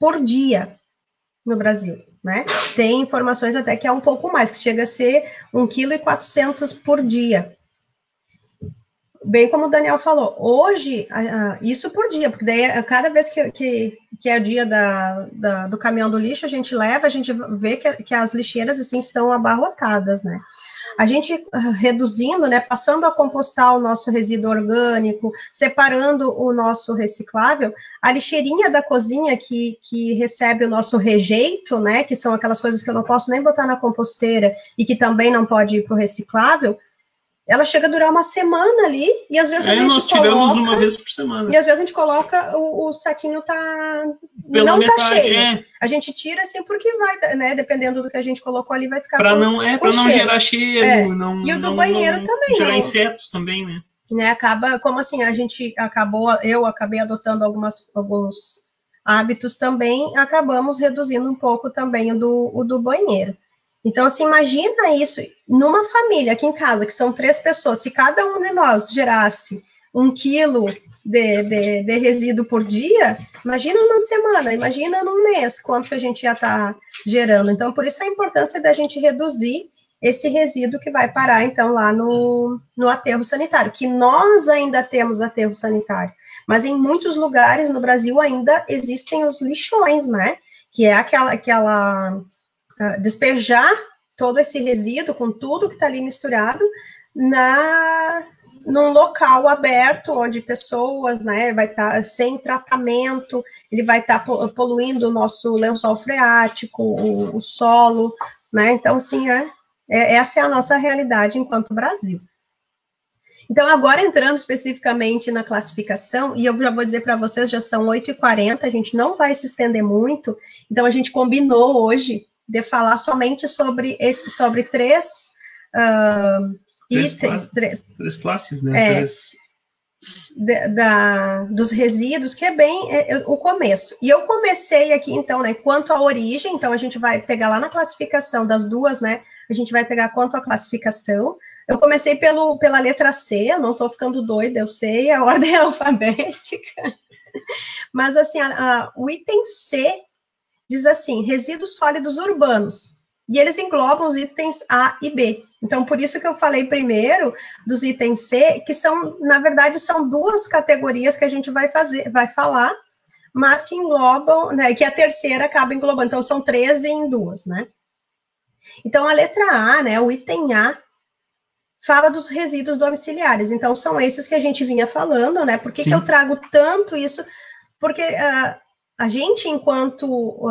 por dia no Brasil, né? Tem informações até que é um pouco mais, que chega a ser 1,4 kg por dia. Bem como o Daniel falou, hoje, isso por dia, porque daí cada vez que é o dia do caminhão do lixo, a gente vê que as lixeiras assim estão abarrotadas, né? A gente reduzindo, né, passando a compostar o nosso resíduo orgânico, separando o nosso reciclável, a lixeirinha da cozinha que recebe o nosso rejeito, né, que são aquelas coisas que eu não posso nem botar na composteira e que também não pode ir para o reciclável, ela chega a durar uma semana ali, e às vezes a gente nós tiramos uma vez por semana. E às vezes a gente coloca, o saquinho não tá cheio. A gente tira assim porque vai, né, dependendo do que a gente colocou ali, vai ficar para não gerar cheiro, e o do banheiro também. Gerar insetos também, né? Acaba, como assim, eu acabei adotando alguns hábitos também, acabamos reduzindo um pouco também o do banheiro. Então, assim, imagina isso numa família aqui em casa, que são 3 pessoas, se cada um de nós gerasse 1 quilo de resíduo por dia, imagina uma semana, imagina num mês, quanto que a gente já está gerando. Então, por isso a importância da gente reduzir esse resíduo que vai parar, então, lá no aterro sanitário, que nós ainda temos aterro sanitário, mas em muitos lugares no Brasil ainda existem os lixões, né, que é aquela despejar todo esse resíduo com tudo que está ali misturado num local aberto, onde pessoas, né, vai estar sem tratamento, ele vai estar poluindo o nosso lençol freático, o solo, né, então, sim, essa é a nossa realidade enquanto Brasil. Então, agora entrando especificamente na classificação, e eu já vou dizer para vocês, já são 8h40, a gente não vai se estender muito, então a gente combinou hoje de falar somente sobre três itens. Três classes, né? Dos resíduos, que é bem o começo. E eu comecei aqui, então, né, quanto à origem, então a gente vai pegar lá na classificação das duas, né, a gente vai pegar quanto à classificação. Eu comecei pela letra C, eu não estou ficando doida, eu sei, a ordem é alfabética. Mas, assim, o item C diz assim, resíduos sólidos urbanos. E eles englobam os itens A e B. Então, por isso que eu falei primeiro dos itens C, que são, na verdade, são duas categorias que a gente vai falar, mas que englobam, né, que a terceira acaba englobando. Então, são 13 em duas, né? Então, a letra A, né, o item A, fala dos resíduos domiciliares. Então, são esses que a gente vinha falando, né? Por que eu trago tanto isso? Porque a gente, enquanto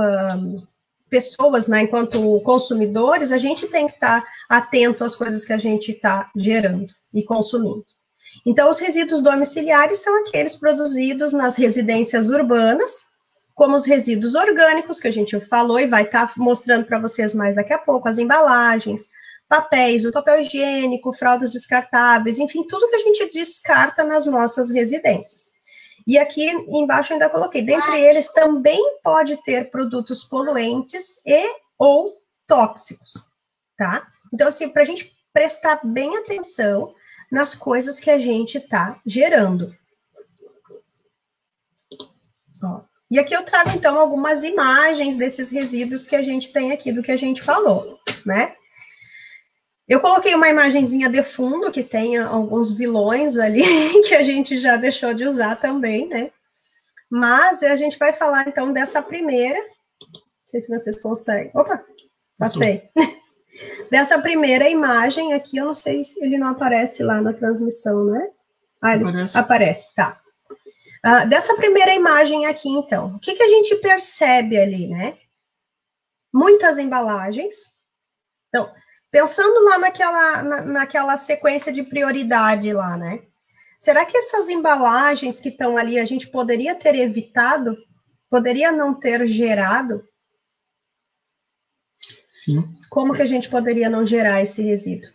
pessoas, né, enquanto consumidores, a gente tem que estar atento às coisas que a gente está gerando e consumindo. Então, os resíduos domiciliares são aqueles produzidos nas residências urbanas, como os resíduos orgânicos, que a gente falou e vai estar mostrando para vocês mais daqui a pouco, as embalagens, papéis, o papel higiênico, fraldas descartáveis, enfim, tudo que a gente descarta nas nossas residências. E aqui embaixo ainda coloquei, dentre eles também pode ter produtos poluentes e ou tóxicos, tá? Então, assim, para a gente prestar bem atenção nas coisas que a gente está gerando. Ó. E aqui eu trago, então, algumas imagens desses resíduos que a gente tem aqui, do que a gente falou, né? Eu coloquei uma imagenzinha de fundo, que tem alguns vilões ali, que a gente já deixou de usar também, né? Mas a gente vai falar, então, dessa primeira. Não sei se vocês conseguem. Opa, passei. Dessa primeira imagem aqui, eu não sei se ele não aparece lá na transmissão, né? Ah, ele aparece, tá. Dessa primeira imagem aqui, então, o que a gente percebe ali, né? Muitas embalagens. Então, pensando lá naquela sequência de prioridade lá, né? Será que essas embalagens que estão ali, a gente poderia ter evitado? Poderia não ter gerado? Sim. Como que a gente poderia não gerar esse resíduo?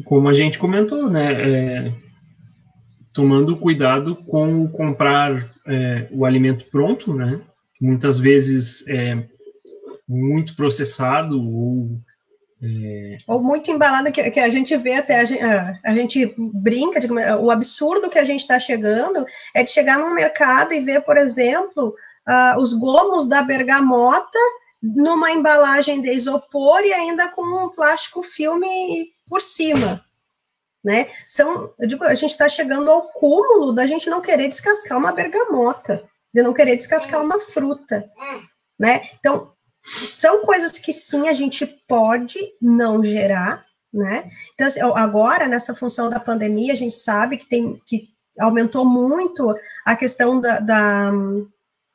Como a gente comentou, né? Tomando cuidado com comprar o alimento pronto, né? Muitas vezes é muito processado ou muito embalado, que a gente vê até, a gente brinca, o absurdo que a gente está chegando é de chegar num mercado e ver, por exemplo, os gomos da bergamota numa embalagem de isopor e ainda com um plástico filme por cima, né? Eu digo, a gente está chegando ao cúmulo da gente não querer descascar uma bergamota, de não querer descascar uma fruta, né? Então, são coisas que sim, a gente pode não gerar, né? Então, agora, nessa função da pandemia, a gente sabe que aumentou muito a questão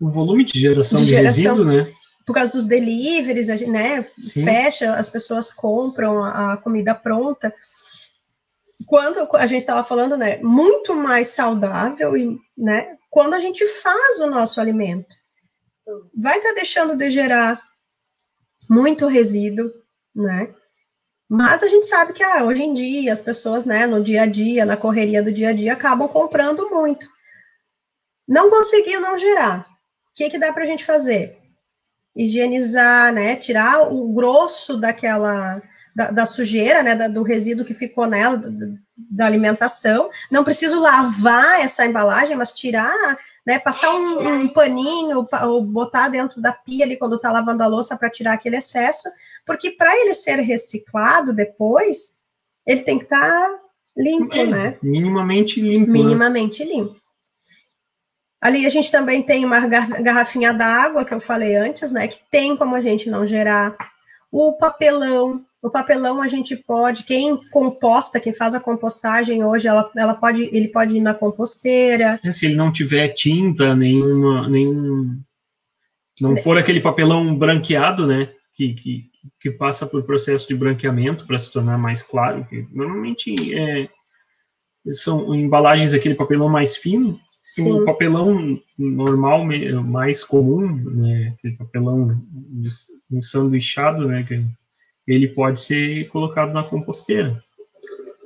o volume de geração de resíduo, né? Por causa dos deliveries, né? Sim. Fecha, as pessoas compram a comida pronta. Quando a gente estava falando, né? Muito mais saudável, né? Quando a gente faz o nosso alimento. Vai estar deixando de gerar muito resíduo, né? Mas a gente sabe que hoje em dia as pessoas, né, no dia a dia, na correria do dia a dia, acabam comprando muito. Não conseguiu não gerar. O que dá para a gente fazer? Higienizar, né? Tirar o grosso da sujeira, né? Do resíduo que ficou nela, da alimentação. Não preciso lavar essa embalagem, mas tirar, né? Passar um paninho ou botar dentro da pia ali quando está lavando a louça para tirar aquele excesso, porque para ele ser reciclado depois, ele tem que estar limpo, né? Minimamente limpo. Minimamente limpo. Ali a gente também tem uma garrafinha d'água, que eu falei antes, né? Que tem como a gente não gerar. O papelão a gente pode, quem composta, quem faz a compostagem hoje, ele pode ir na composteira. Se ele não tiver tinta, não for aquele papelão branqueado, né? Que passa por processo de branqueamento para se tornar mais claro. Normalmente são embalagens aquele papelão mais fino. Sim. O papelão normal, mais comum, né, aquele papelão ensanduichado, né, que ele pode ser colocado na composteira.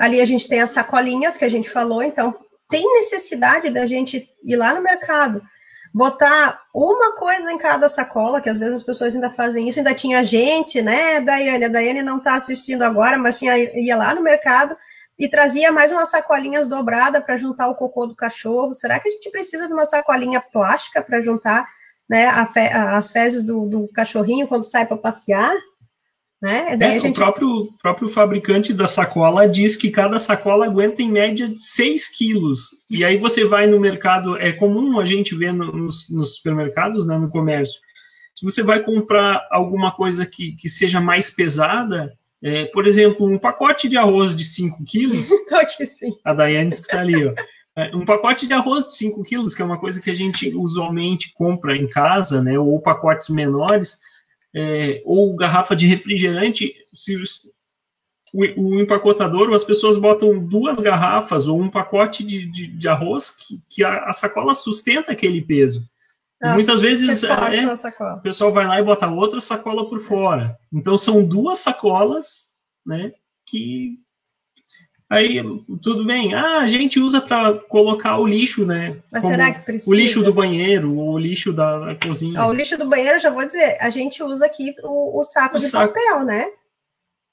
Ali a gente tem as sacolinhas que a gente falou, então tem necessidade da gente ir lá no mercado, botar uma coisa em cada sacola, que às vezes as pessoas ainda fazem isso, ainda tinha gente, né, Daiane? A Daiane não está assistindo agora, mas ia lá no mercado e trazia mais umas sacolinhas dobradas para juntar o cocô do cachorro. Será que a gente precisa de uma sacolinha plástica para juntar, né, as fezes do cachorrinho quando sai para passear? Né? Daí O próprio fabricante da sacola diz que cada sacola aguenta em média 6 quilos. E aí você vai no mercado, é comum a gente ver nos supermercados, né, no comércio. Se você vai comprar alguma coisa que seja mais pesada, por exemplo, um pacote de arroz de 5 quilos, a Daiane está ali, ó. Um pacote de arroz de 5 quilos, que é uma coisa que a gente usualmente compra em casa, né, ou pacotes menores, ou garrafa de refrigerante, o empacotador, ou as pessoas botam 2 garrafas ou um pacote de arroz que a sacola sustenta aquele peso. E muitas vezes o pessoal vai lá e bota outra sacola por fora. Então são 2 sacolas, né, que aí tudo bem. A gente usa para colocar o lixo, né? Mas será que precisa? O lixo do banheiro, ou o lixo da cozinha. O lixo do banheiro, já vou dizer, a gente usa aqui o saco de papel, né?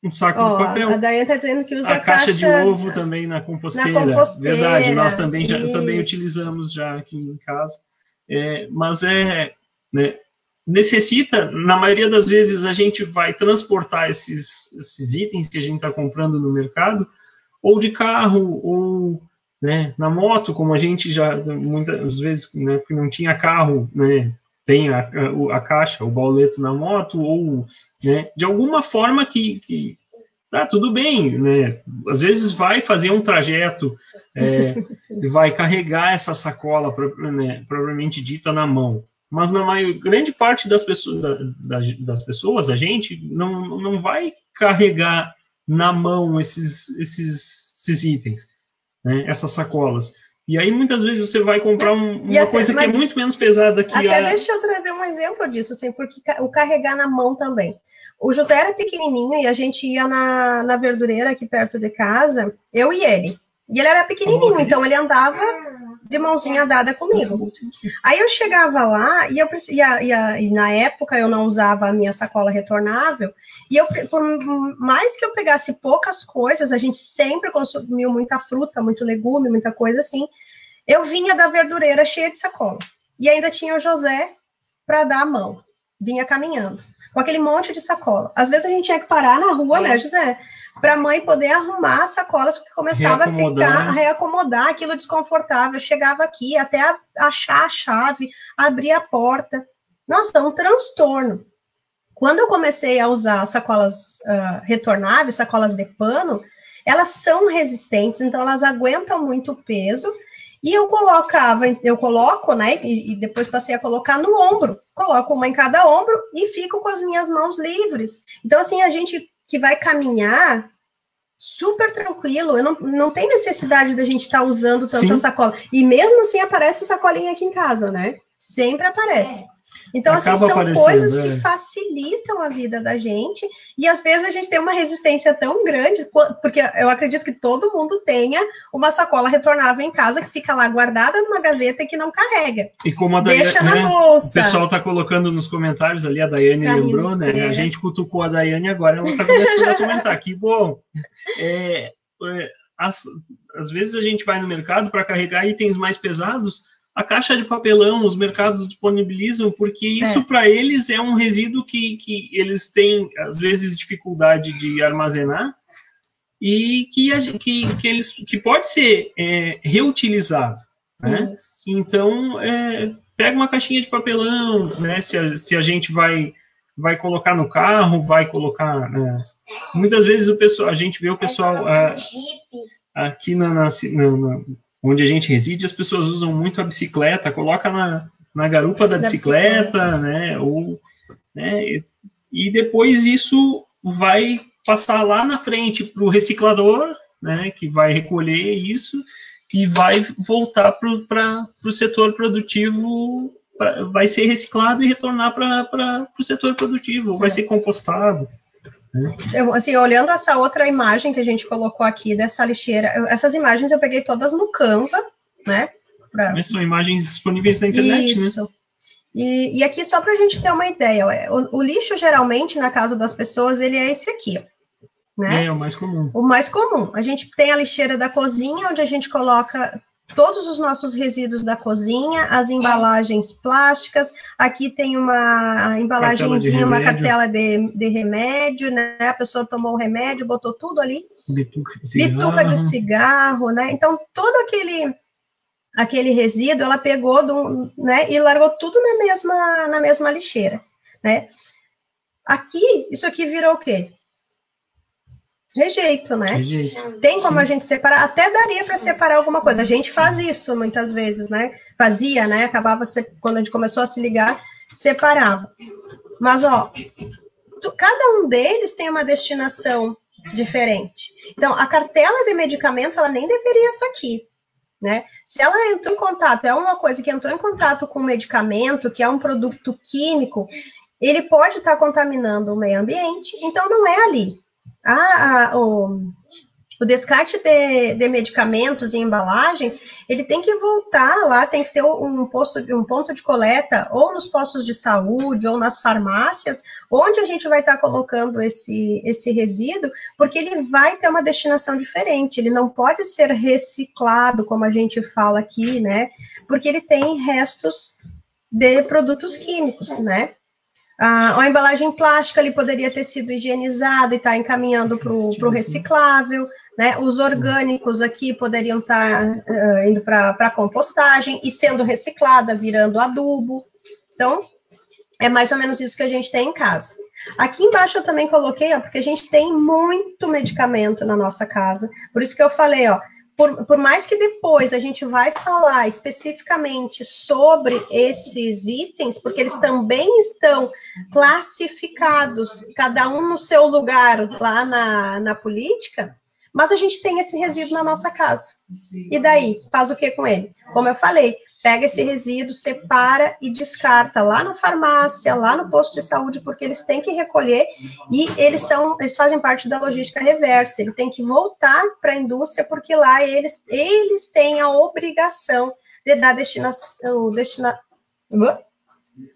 Um saco de papel. A Daiane está dizendo que usa a caixa de ovo também na composteira. Verdade, nós também também utilizamos já aqui em casa. Mas né, necessita, na maioria das vezes a gente vai transportar esses itens que a gente está comprando no mercado, ou de carro, ou, né, na moto, como a gente já, muitas vezes, né, porque não tinha carro, né, tem a caixa, o bauleto na moto, ou, né, de alguma forma que tá tudo bem, né, às vezes vai fazer um trajeto, vai carregar essa sacola, né, propriamente dita, na mão, mas na grande parte das pessoas, a gente não vai carregar na mão esses itens, né, essas sacolas. E aí, muitas vezes, você vai comprar uma coisa que é muito menos pesada que Deixa eu trazer um exemplo disso, assim, porque o carregar na mão também. O José era pequenininho e a gente ia na verdureira aqui perto de casa, eu e ele. E ele era pequenininho, então ele andava de mãozinha dada comigo. Aí eu chegava lá e na época eu não usava a minha sacola retornável, e por mais que eu pegasse poucas coisas, a gente sempre consumiu muita fruta, muito legume, muita coisa assim, eu vinha da verdureira cheia de sacola. E ainda tinha o José para dar a mão. Vinha caminhando, com aquele monte de sacola. Às vezes a gente tinha que parar na rua, né, José? Para a mãe poder arrumar as sacolas, porque começava a reacomodar aquilo desconfortável. Eu chegava aqui até achar a chave, abrir a porta. Nossa, um transtorno. Quando eu comecei a usar sacolas retornáveis, sacolas de pano, elas são resistentes, então elas aguentam muito peso. E eu coloco, né, e depois passei a colocar no ombro. Coloco uma em cada ombro e fico com as minhas mãos livres. Então, assim, a gente que vai caminhar super tranquilo, eu não tem necessidade da gente estar usando tanta sacola. E mesmo assim aparece sacolinha aqui em casa, né? Sempre aparece. Então, assim, são coisas que facilitam a vida da gente, e às vezes a gente tem uma resistência tão grande, porque eu acredito que todo mundo tenha uma sacola retornável em casa que fica lá guardada numa gaveta e que não carrega. E como a Daiane, deixa na bolsa. O pessoal está colocando nos comentários ali, a Daiane lembrou, né? A gente cutucou a Daiane agora, ela está começando a comentar. Que bom! Às vezes a gente vai no mercado para carregar itens mais pesados, a caixa de papelão, os mercados disponibilizam, porque isso para eles é um resíduo que eles têm, às vezes, dificuldade de armazenar e que pode ser reutilizado, né? Então, pega uma caixinha de papelão, né? Se a gente vai colocar no carro, vai colocar... muitas vezes a gente vê o pessoal aqui onde a gente reside, as pessoas usam muito a bicicleta, coloca na garupa da bicicleta, né? E depois isso vai passar lá na frente para o reciclador, né? Que vai recolher isso e vai voltar para o setor produtivo, vai ser reciclado e retornar para o setor produtivo, vai ser compostado. Assim, olhando essa outra imagem que a gente colocou aqui dessa lixeira, essas imagens eu peguei todas no Canva, né? Mas são imagens disponíveis na internet, isso. Né? E aqui, só para a gente ter uma ideia, o lixo, geralmente, na casa das pessoas, ele é esse aqui, né? É o mais comum. O mais comum. A gente tem a lixeira da cozinha, onde a gente coloca todos os nossos resíduos da cozinha, as embalagens plásticas, aqui tem uma embalagenzinha, uma cartela de remédio, né? A pessoa tomou o remédio, botou tudo ali. Bituca de cigarro, né? Então, todo aquele resíduo, ela pegou, né, e largou tudo na mesma lixeira, né? Aqui, isso aqui virou o quê? Rejeito, né? Rejeito. Tem como a gente separar, até daria para separar alguma coisa. A gente faz isso muitas vezes, né? Fazia, né? Acabava, quando a gente começou a se ligar, separava. Mas, ó, cada um deles tem uma destinação diferente. Então, a cartela de medicamento, ela nem deveria estar aqui, né? Se ela entrou em contato, é uma coisa que entrou em contato com o medicamento, que é um produto químico, ele pode estar contaminando o meio ambiente, então não é ali. O descarte de medicamentos e embalagens, ele tem que voltar lá, tem que ter um ponto de coleta, ou nos postos de saúde, ou nas farmácias, onde a gente vai estar colocando esse resíduo, porque ele vai ter uma destinação diferente, ele não pode ser reciclado, como a gente fala aqui, né, porque ele tem restos de produtos químicos, né. A embalagem plástica ali poderia ter sido higienizada e está encaminhando para o reciclável, né? Os orgânicos aqui poderiam estar indo para a compostagem e sendo reciclada, virando adubo. Então, é mais ou menos isso que a gente tem em casa. Aqui embaixo eu também coloquei, ó, porque a gente tem muito medicamento na nossa casa, por isso que eu falei, ó, por mais que depois a gente vai falar especificamente sobre esses itens, porque eles também estão classificados, cada um no seu lugar lá na política, mas a gente tem esse resíduo na nossa casa. E daí, faz o que com ele? Como eu falei, pega esse resíduo, separa e descarta lá na farmácia, lá no posto de saúde, porque eles têm que recolher e eles fazem parte da logística reversa. Ele tem que voltar para a indústria, porque lá eles têm a obrigação de dar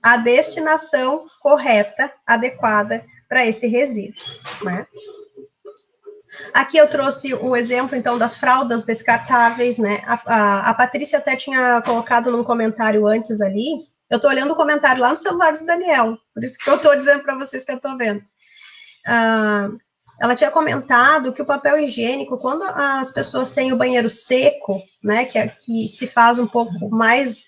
a destinação correta, adequada para esse resíduo, né? Aqui eu trouxe o exemplo, então, das fraldas descartáveis, né? A Patrícia até tinha colocado num comentário antes ali, eu estou olhando o comentário lá no celular do Daniel, por isso que eu estou dizendo para vocês que eu estou vendo. Ela tinha comentado que o papel higiênico, quando as pessoas têm o banheiro seco, né, que se faz um pouco mais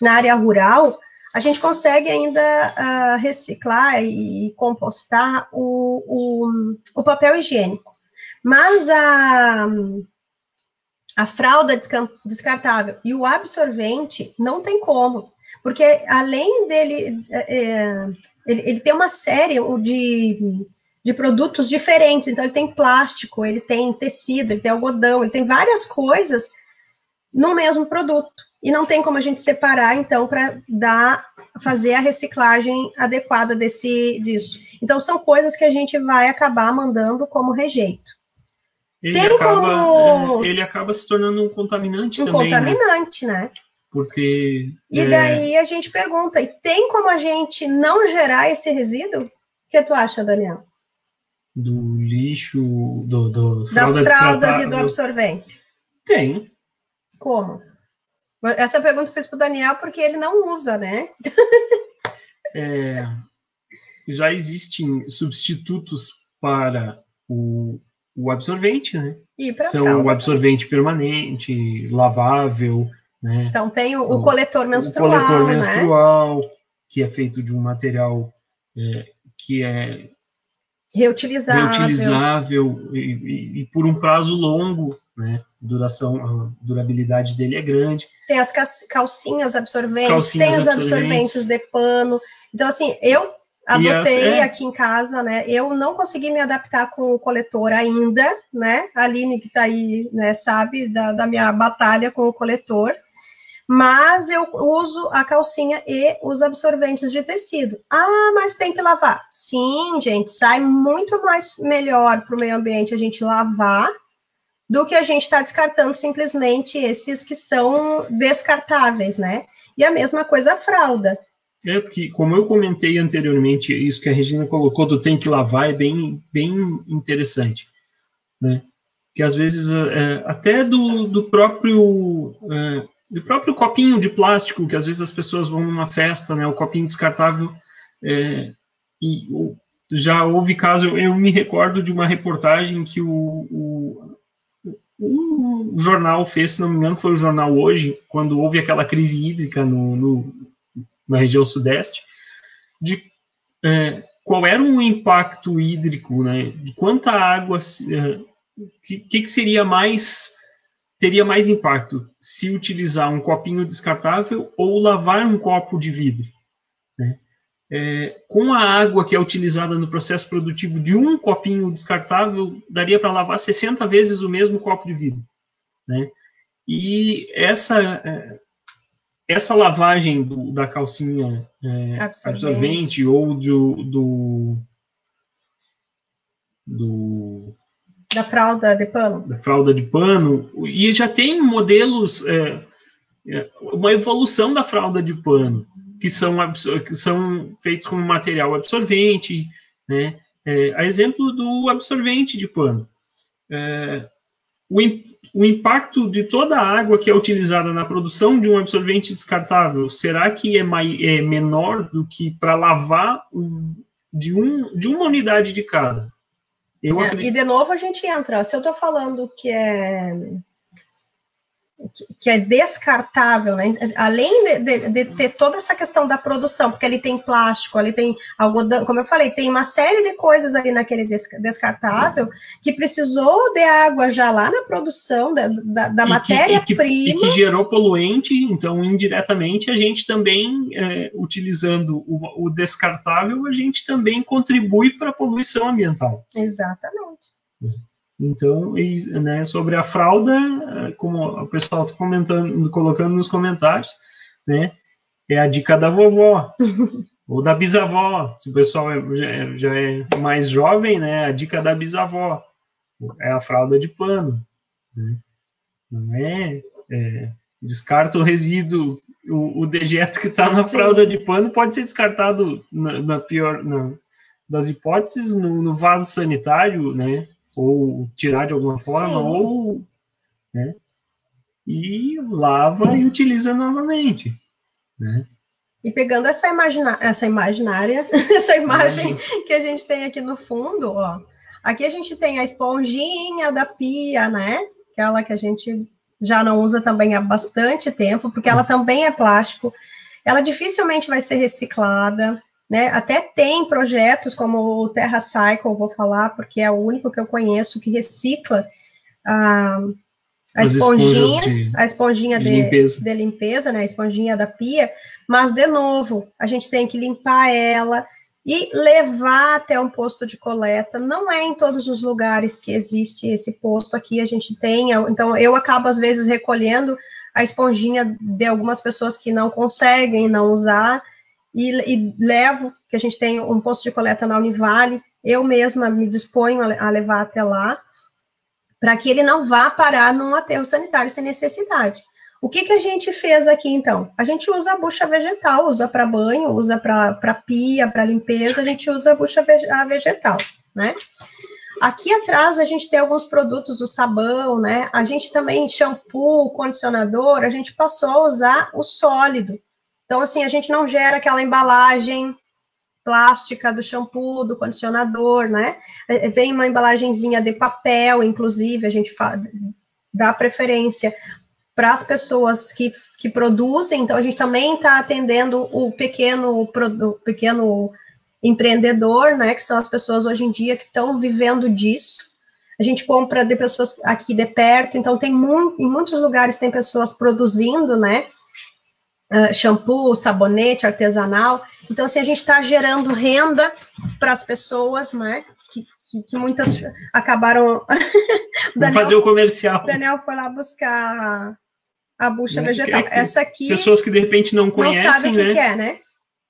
na área rural, a gente consegue ainda reciclar e compostar o papel higiênico. Mas a fralda descartável e o absorvente não tem como, porque além dele, ele tem uma série de produtos diferentes, então ele tem plástico, ele tem tecido, ele tem algodão, ele tem várias coisas no mesmo produto. E não tem como a gente separar, então, para fazer a reciclagem adequada disso. Então, são coisas que a gente vai acabar mandando como rejeito. Ele acaba se tornando um contaminante também. Um contaminante, né? Porque... E daí a gente pergunta, e tem como a gente não gerar esse resíduo? O que tu acha, Daniel? Do lixo, das fraldas e do absorvente. Tem. Como? Essa pergunta eu fiz para o Daniel porque ele não usa, né? Já existem substitutos para o absorvente, né? E para São fralda, o absorvente permanente, lavável, né? Então tem o coletor menstrual, o coletor menstrual, né? que é feito de um material que é reutilizável e por um prazo longo, né? A durabilidade dele é grande. Tem as calcinhas absorventes, tem os absorventes de pano. Então, assim, eu adotei aqui em casa, né? Eu não consegui me adaptar com o coletor ainda, né? A Aline, que tá aí, né, sabe da minha batalha com o coletor. Mas eu uso a calcinha e os absorventes de tecido. Ah, mas tem que lavar. Sim, gente, sai muito mais melhor para o meio ambiente a gente lavar do que a gente está descartando simplesmente esses que são descartáveis, né? E a mesma coisa a fralda. Porque, como eu comentei anteriormente, isso que a Regina colocou do tem que lavar é bem interessante, né? Que às vezes até do próprio copinho de plástico, que às vezes as pessoas vão numa festa, né? O copinho descartável, já houve caso, eu me recordo de uma reportagem que o jornal fez, se não me engano, foi o jornal Hoje, quando houve aquela crise hídrica na região sudeste, de qual era o impacto hídrico, né? De quanta água, que seria teria mais impacto se utilizar um copinho descartável ou lavar um copo de vidro, né? Com a água que é utilizada no processo produtivo de um copinho descartável, daria para lavar 60 vezes o mesmo copo de vidro, né? E essa lavagem da calcinha absorvente ou da fralda de pano. Da fralda de pano, e já tem modelos, uma evolução da fralda de pano, que são feitos com material absorvente, né? A exemplo do absorvente de pano. O impacto de toda a água que é utilizada na produção de um absorvente descartável, será que é menor do que para lavar de uma unidade de cada? E de novo a gente entra, se eu estou falando que é descartável, né? Além de ter toda essa questão da produção, porque ali tem plástico, ali tem algodão, como eu falei, tem uma série de coisas ali naquele descartável que precisou de água já lá na produção da matéria-prima. E que gerou poluente, então indiretamente a gente também, utilizando o descartável, a gente também contribui para a poluição ambiental. Exatamente. Então, né, sobre a fralda, como o pessoal está colocando nos comentários, né, é a dica da vovó, ou da bisavó, se o pessoal já é mais jovem, né, a dica da bisavó, é a fralda de pano, né? Não descarta o resíduo, o dejeto que está na fralda de pano pode ser descartado na pior das hipóteses, no vaso sanitário, né, ou tirar de alguma forma, ou, né, e lava e utiliza novamente, né? E pegando essa imagem que a gente tem aqui no fundo, ó, aqui a gente tem a esponjinha da pia, né? Aquela que a gente já não usa também há bastante tempo, porque ela também é plástico, ela dificilmente vai ser reciclada, né? Até tem projetos como o Terra Cycle, vou falar, porque é o único que eu conheço que recicla a esponjinha de limpeza, né? A esponjinha da pia, mas, de novo, a gente tem que limpar ela e levar até um posto de coleta. Não é em todos os lugares que existe esse posto aqui, a gente tem, então eu acabo, às vezes, recolhendo a esponjinha de algumas pessoas que não conseguem não usar, e levo, que a gente tem um posto de coleta na Univale, eu mesma me disponho a levar até lá, para que ele não vá parar num aterro sanitário sem necessidade. O que a gente fez aqui, então? A gente usa a bucha vegetal, usa para banho, usa para pia, para limpeza, a gente usa a bucha vegetal, né? Aqui atrás a gente tem alguns produtos, o sabão, né? A gente também, shampoo, condicionador, a gente passou a usar o sólido. Então, assim, a gente não gera aquela embalagem plástica do shampoo, do condicionador, né? Vem uma embalagenzinha de papel, inclusive, a gente dá preferência para as pessoas que produzem, então a gente também está atendendo o pequeno empreendedor, né, que são as pessoas hoje em dia que estão vivendo disso. A gente compra de pessoas aqui de perto, então em muitos lugares tem pessoas produzindo, né, shampoo, sabonete artesanal. Então, assim, a gente está gerando renda para as pessoas, né, que muitas acabaram... Vamos fazer o comercial. O Daniel foi lá buscar a bucha vegetal. Essa aqui... Pessoas que, de repente, não conhecem, não sabem o que é, né?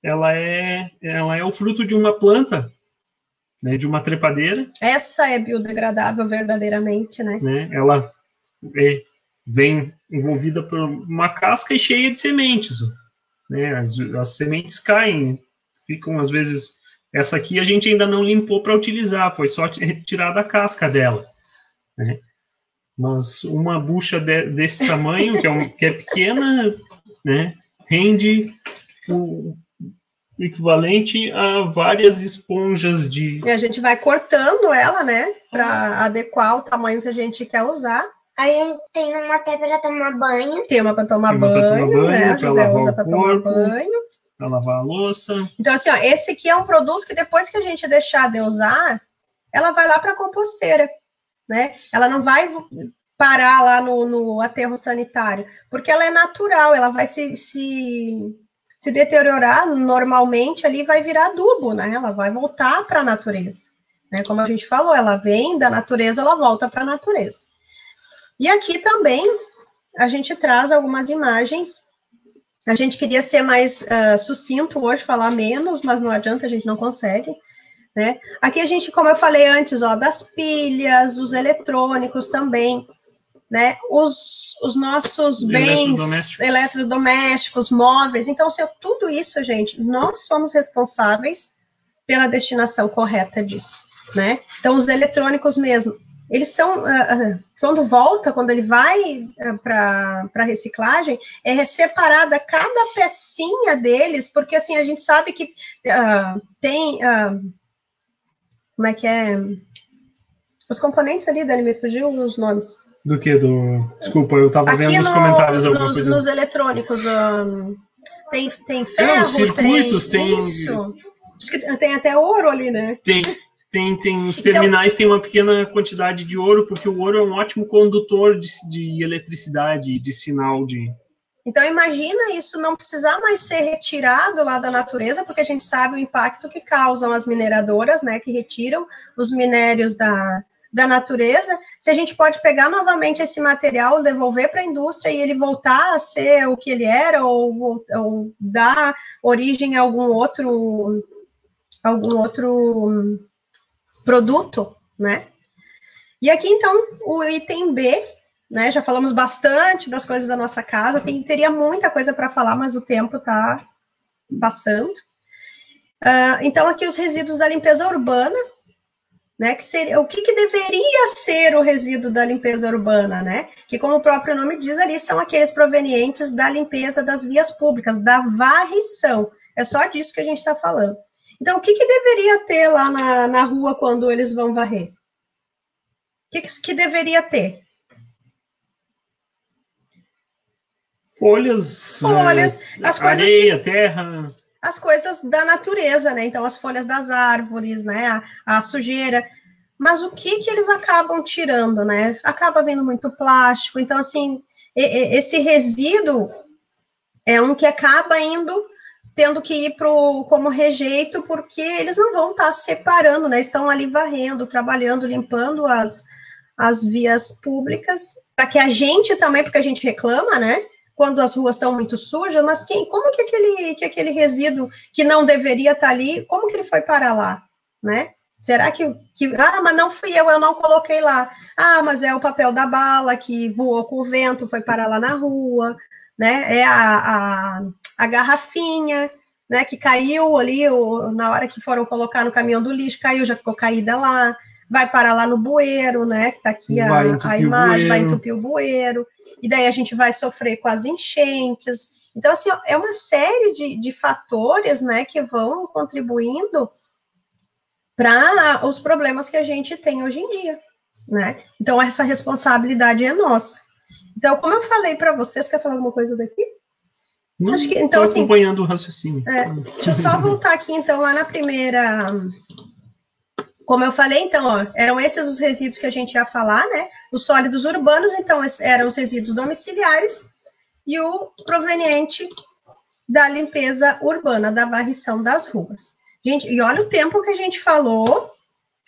Ela é o fruto de uma planta, né, de uma trepadeira. Essa é biodegradável verdadeiramente, né? Ela vem envolvida por uma casca e cheia de sementes, né? As sementes caem, ficam às vezes... Essa aqui a gente ainda não limpou para utilizar, foi só retirar da casca dela, né? Mas uma bucha desse tamanho, que é pequena, né, rende o equivalente a várias esponjas de... E a gente vai cortando ela, né, para adequar o tamanho que a gente quer usar. Aí tem uma até para tomar banho. Tem uma para tomar banho, né, o José usa para tomar banho. Para lavar a louça. Então, assim, ó, esse aqui é um produto que depois que a gente deixar de usar, ela vai lá para a composteira, né? Ela não vai parar lá no aterro sanitário, porque ela é natural, ela vai se deteriorar normalmente ali, vai virar adubo, né? Ela vai voltar para a natureza, né? Como a gente falou, ela vem da natureza, ela volta para a natureza. E aqui também a gente traz algumas imagens. A gente queria ser mais sucinto hoje, falar menos, mas não adianta, a gente não consegue, né? Aqui a gente, como eu falei antes, ó, das pilhas, os eletrônicos também, né? Os nossos bens eletrodomésticos, móveis. Então, tudo isso, gente, nós somos responsáveis pela destinação correta disso, né? Então, os eletrônicos mesmo, eles são, quando ele vai para reciclagem, é separada cada pecinha deles, porque assim, a gente sabe que tem, como é que é? Os componentes ali, Dani, me fugiu os nomes. Do que? Desculpa, eu estava vendo nos comentários alguma coisa. Nos eletrônicos, tem ferro, os circuitos, tem... Isso. Tem até ouro ali, né? Tem os terminais, tem uma pequena quantidade de ouro, porque o ouro é um ótimo condutor de eletricidade, de sinal de... Então, imagina isso não precisar mais ser retirado lá da natureza, porque a gente sabe o impacto que causam as mineradoras, né, que retiram os minérios da natureza. Se a gente pode pegar novamente esse material, devolver para a indústria e ele voltar a ser o que ele era, ou dar origem a algum outro produto, né? E aqui, então, o item B, né? Já falamos bastante das coisas da nossa casa, teria muita coisa para falar, mas o tempo está passando. Então, aqui os resíduos da limpeza urbana, né? Que seria, o que deveria ser o resíduo da limpeza urbana, né? Que, como o próprio nome diz ali, são aqueles provenientes da limpeza das vias públicas, da varrição. É só disso que a gente está falando. Então, o que deveria ter lá na rua quando eles vão varrer? O que deveria ter? Folhas, as coisas areia, terra. As coisas da natureza, né? Então, as folhas das árvores, né? A sujeira. Mas o que eles acabam tirando, né? Acaba vindo muito plástico. Então, assim, esse resíduo é um que acaba tendo que ir como rejeito, porque eles não vão estar separando, né? Estão ali varrendo, trabalhando, limpando as vias públicas, para que a gente também, porque a gente reclama, né? Quando as ruas estão muito sujas, mas como que aquele resíduo que não deveria estar ali, como que ele foi parar lá, né? Será que mas não fui eu não coloquei lá. Mas é o papel da bala que voou com o vento, foi parar lá na rua, né? É a garrafinha, né, que caiu ali, na hora que foram colocar no caminhão do lixo, caiu, já ficou caída lá, vai parar lá no bueiro, né? Que tá aqui a imagem, vai entupir o bueiro, e daí a gente vai sofrer com as enchentes. Então, assim, é uma série de fatores, né, que vão contribuindo para os problemas que a gente tem hoje em dia, né? Então, essa responsabilidade é nossa. Então, como eu falei para vocês, quer falar alguma coisa daqui? Não, acho que, então, assim, acompanhando o raciocínio. Deixa eu só voltar aqui, então, lá na primeira... Como eu falei, então, ó, eram esses os resíduos que a gente ia falar, né? Os sólidos urbanos, então, eram os resíduos domiciliares, e o proveniente da limpeza urbana, da varrição das ruas. Gente, e olha o tempo que a gente falou.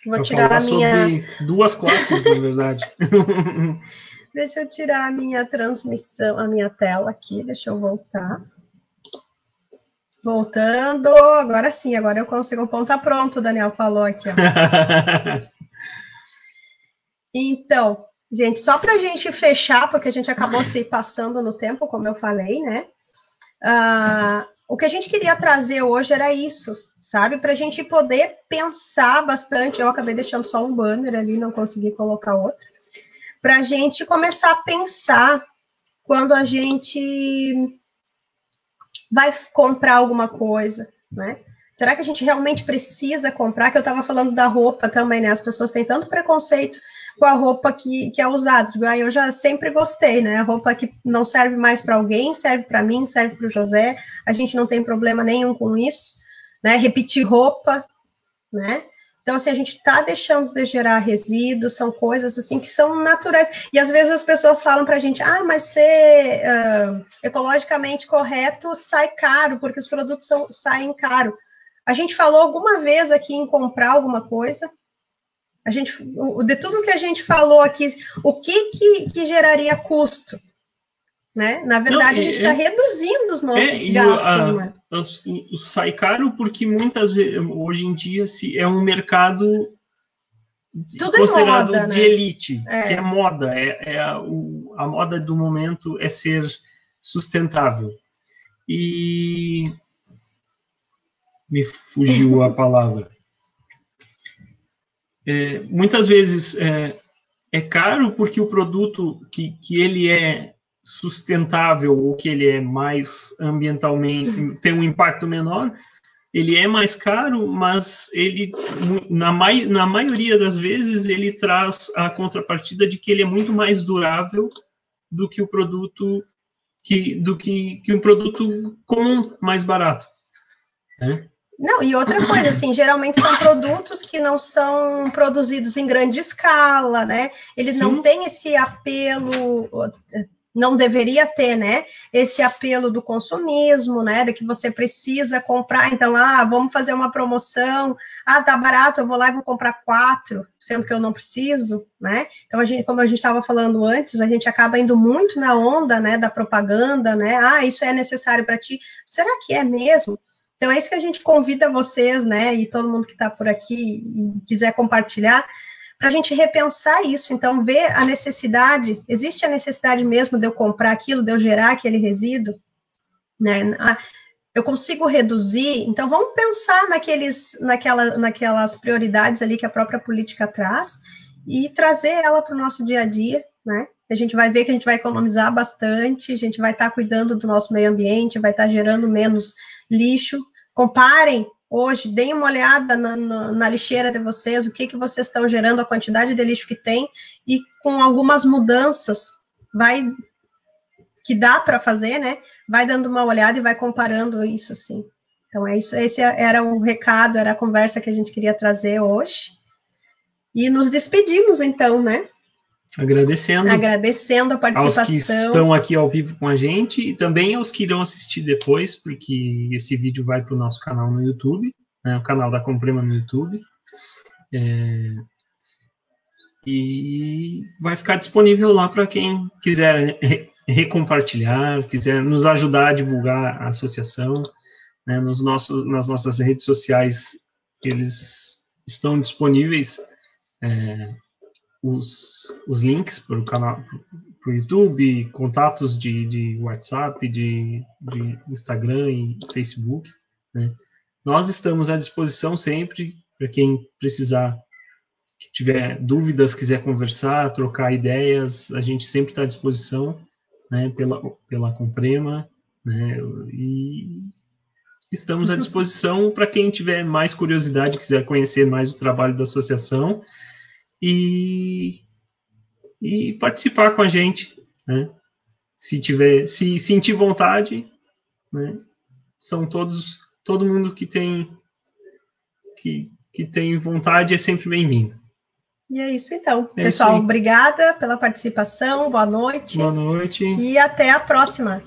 Vou tirar a minha... sobre 2 classes, na verdade. Deixa eu tirar a minha transmissão, a minha tela aqui, deixa eu voltar. Voltando, agora sim, agora eu consigo, o ponto tá pronto, o Daniel falou aqui, ó. Então, gente, só para a gente fechar, porque a gente acabou se passando no tempo, como eu falei, né? O que a gente queria trazer hoje era isso, sabe? Para a gente poder pensar bastante. Eu acabei deixando só um banner ali, não consegui colocar outro. Para a gente começar a pensar quando a gente vai comprar alguma coisa, né? Será que a gente realmente precisa comprar? Que eu estava falando da roupa também, né? As pessoas têm tanto preconceito com a roupa que é usada. Eu já sempre gostei, né? A roupa que não serve mais para alguém, serve para mim, serve para o José. A gente não tem problema nenhum com isso, né? Repetir roupa, né? Então, assim, a gente está deixando de gerar resíduos, são coisas, assim, que são naturais. E, às vezes, as pessoas falam para a gente, mas ser ecologicamente correto sai caro, porque os produtos saem caro. A gente falou alguma vez aqui em comprar alguma coisa? De tudo que a gente falou aqui, o que geraria custo? Né? Na verdade, a gente está reduzindo os nossos gastos, né? Sai caro porque muitas vezes, hoje em dia, é um mercado tudo considerado moda, de né? elite, que é moda, a moda do momento é ser sustentável. E me fugiu a palavra. Muitas vezes é caro porque o produto que ele é sustentável ou que ele é mais ambientalmente, tem um impacto menor, ele é mais caro, mas ele, na maioria das vezes, ele traz a contrapartida de que ele é muito mais durável do que o produto do que um produto comum, mais barato, né? Não, e outra coisa, assim, geralmente são produtos que não são produzidos em grande escala, né? Ele não tem esse apelo, não deveria ter, né? Esse apelo do consumismo, né? De que você precisa comprar, então, vamos fazer uma promoção, tá barato, eu vou lá e vou comprar 4, sendo que eu não preciso, né? Então, como a gente estava falando antes, a gente acaba indo muito na onda, né, da propaganda, né? Isso é necessário para ti. Será que é mesmo? Então, é isso que a gente convida vocês, né, e todo mundo que está por aqui e quiser compartilhar, para a gente repensar isso. Então, ver a necessidade, existe a necessidade mesmo de eu comprar aquilo, de eu gerar aquele resíduo, né? Eu consigo reduzir, então vamos pensar naquelas prioridades ali que a própria política traz e trazer ela para o nosso dia a dia, né? A gente vai ver que a gente vai economizar bastante, a gente vai estar cuidando do nosso meio ambiente, vai estar gerando menos lixo. Comparem hoje, deem uma olhada na lixeira de vocês, o que vocês estão gerando, a quantidade de lixo que tem, e com algumas mudanças, que dá para fazer, né? Vai dando uma olhada e vai comparando isso, assim. Então, é isso. Esse era o recado, era a conversa que a gente queria trazer hoje. E nos despedimos, então, né? Agradecendo a participação. Aos que estão aqui ao vivo com a gente e também aos que irão assistir depois, porque esse vídeo vai para o nosso canal no YouTube, né, o canal da Comprema no YouTube. E vai ficar disponível lá para quem quiser recompartilhar, quiser nos ajudar a divulgar a associação, né, nas nossas redes sociais, eles estão disponíveis os links para o canal, para o YouTube, contatos de WhatsApp, de Instagram e Facebook, né? Nós estamos à disposição sempre para quem precisar que tiver dúvidas, quiser conversar, trocar ideias, a gente sempre está à disposição, né, pela Comprema, né, e estamos à disposição para quem tiver mais curiosidade, quiser conhecer mais o trabalho da associação e participar com a gente, né, se sentir vontade, né, são todo mundo que tem vontade é sempre bem-vindo. E é isso então. Pessoal, obrigada pela participação, boa noite. Boa noite. E até a próxima.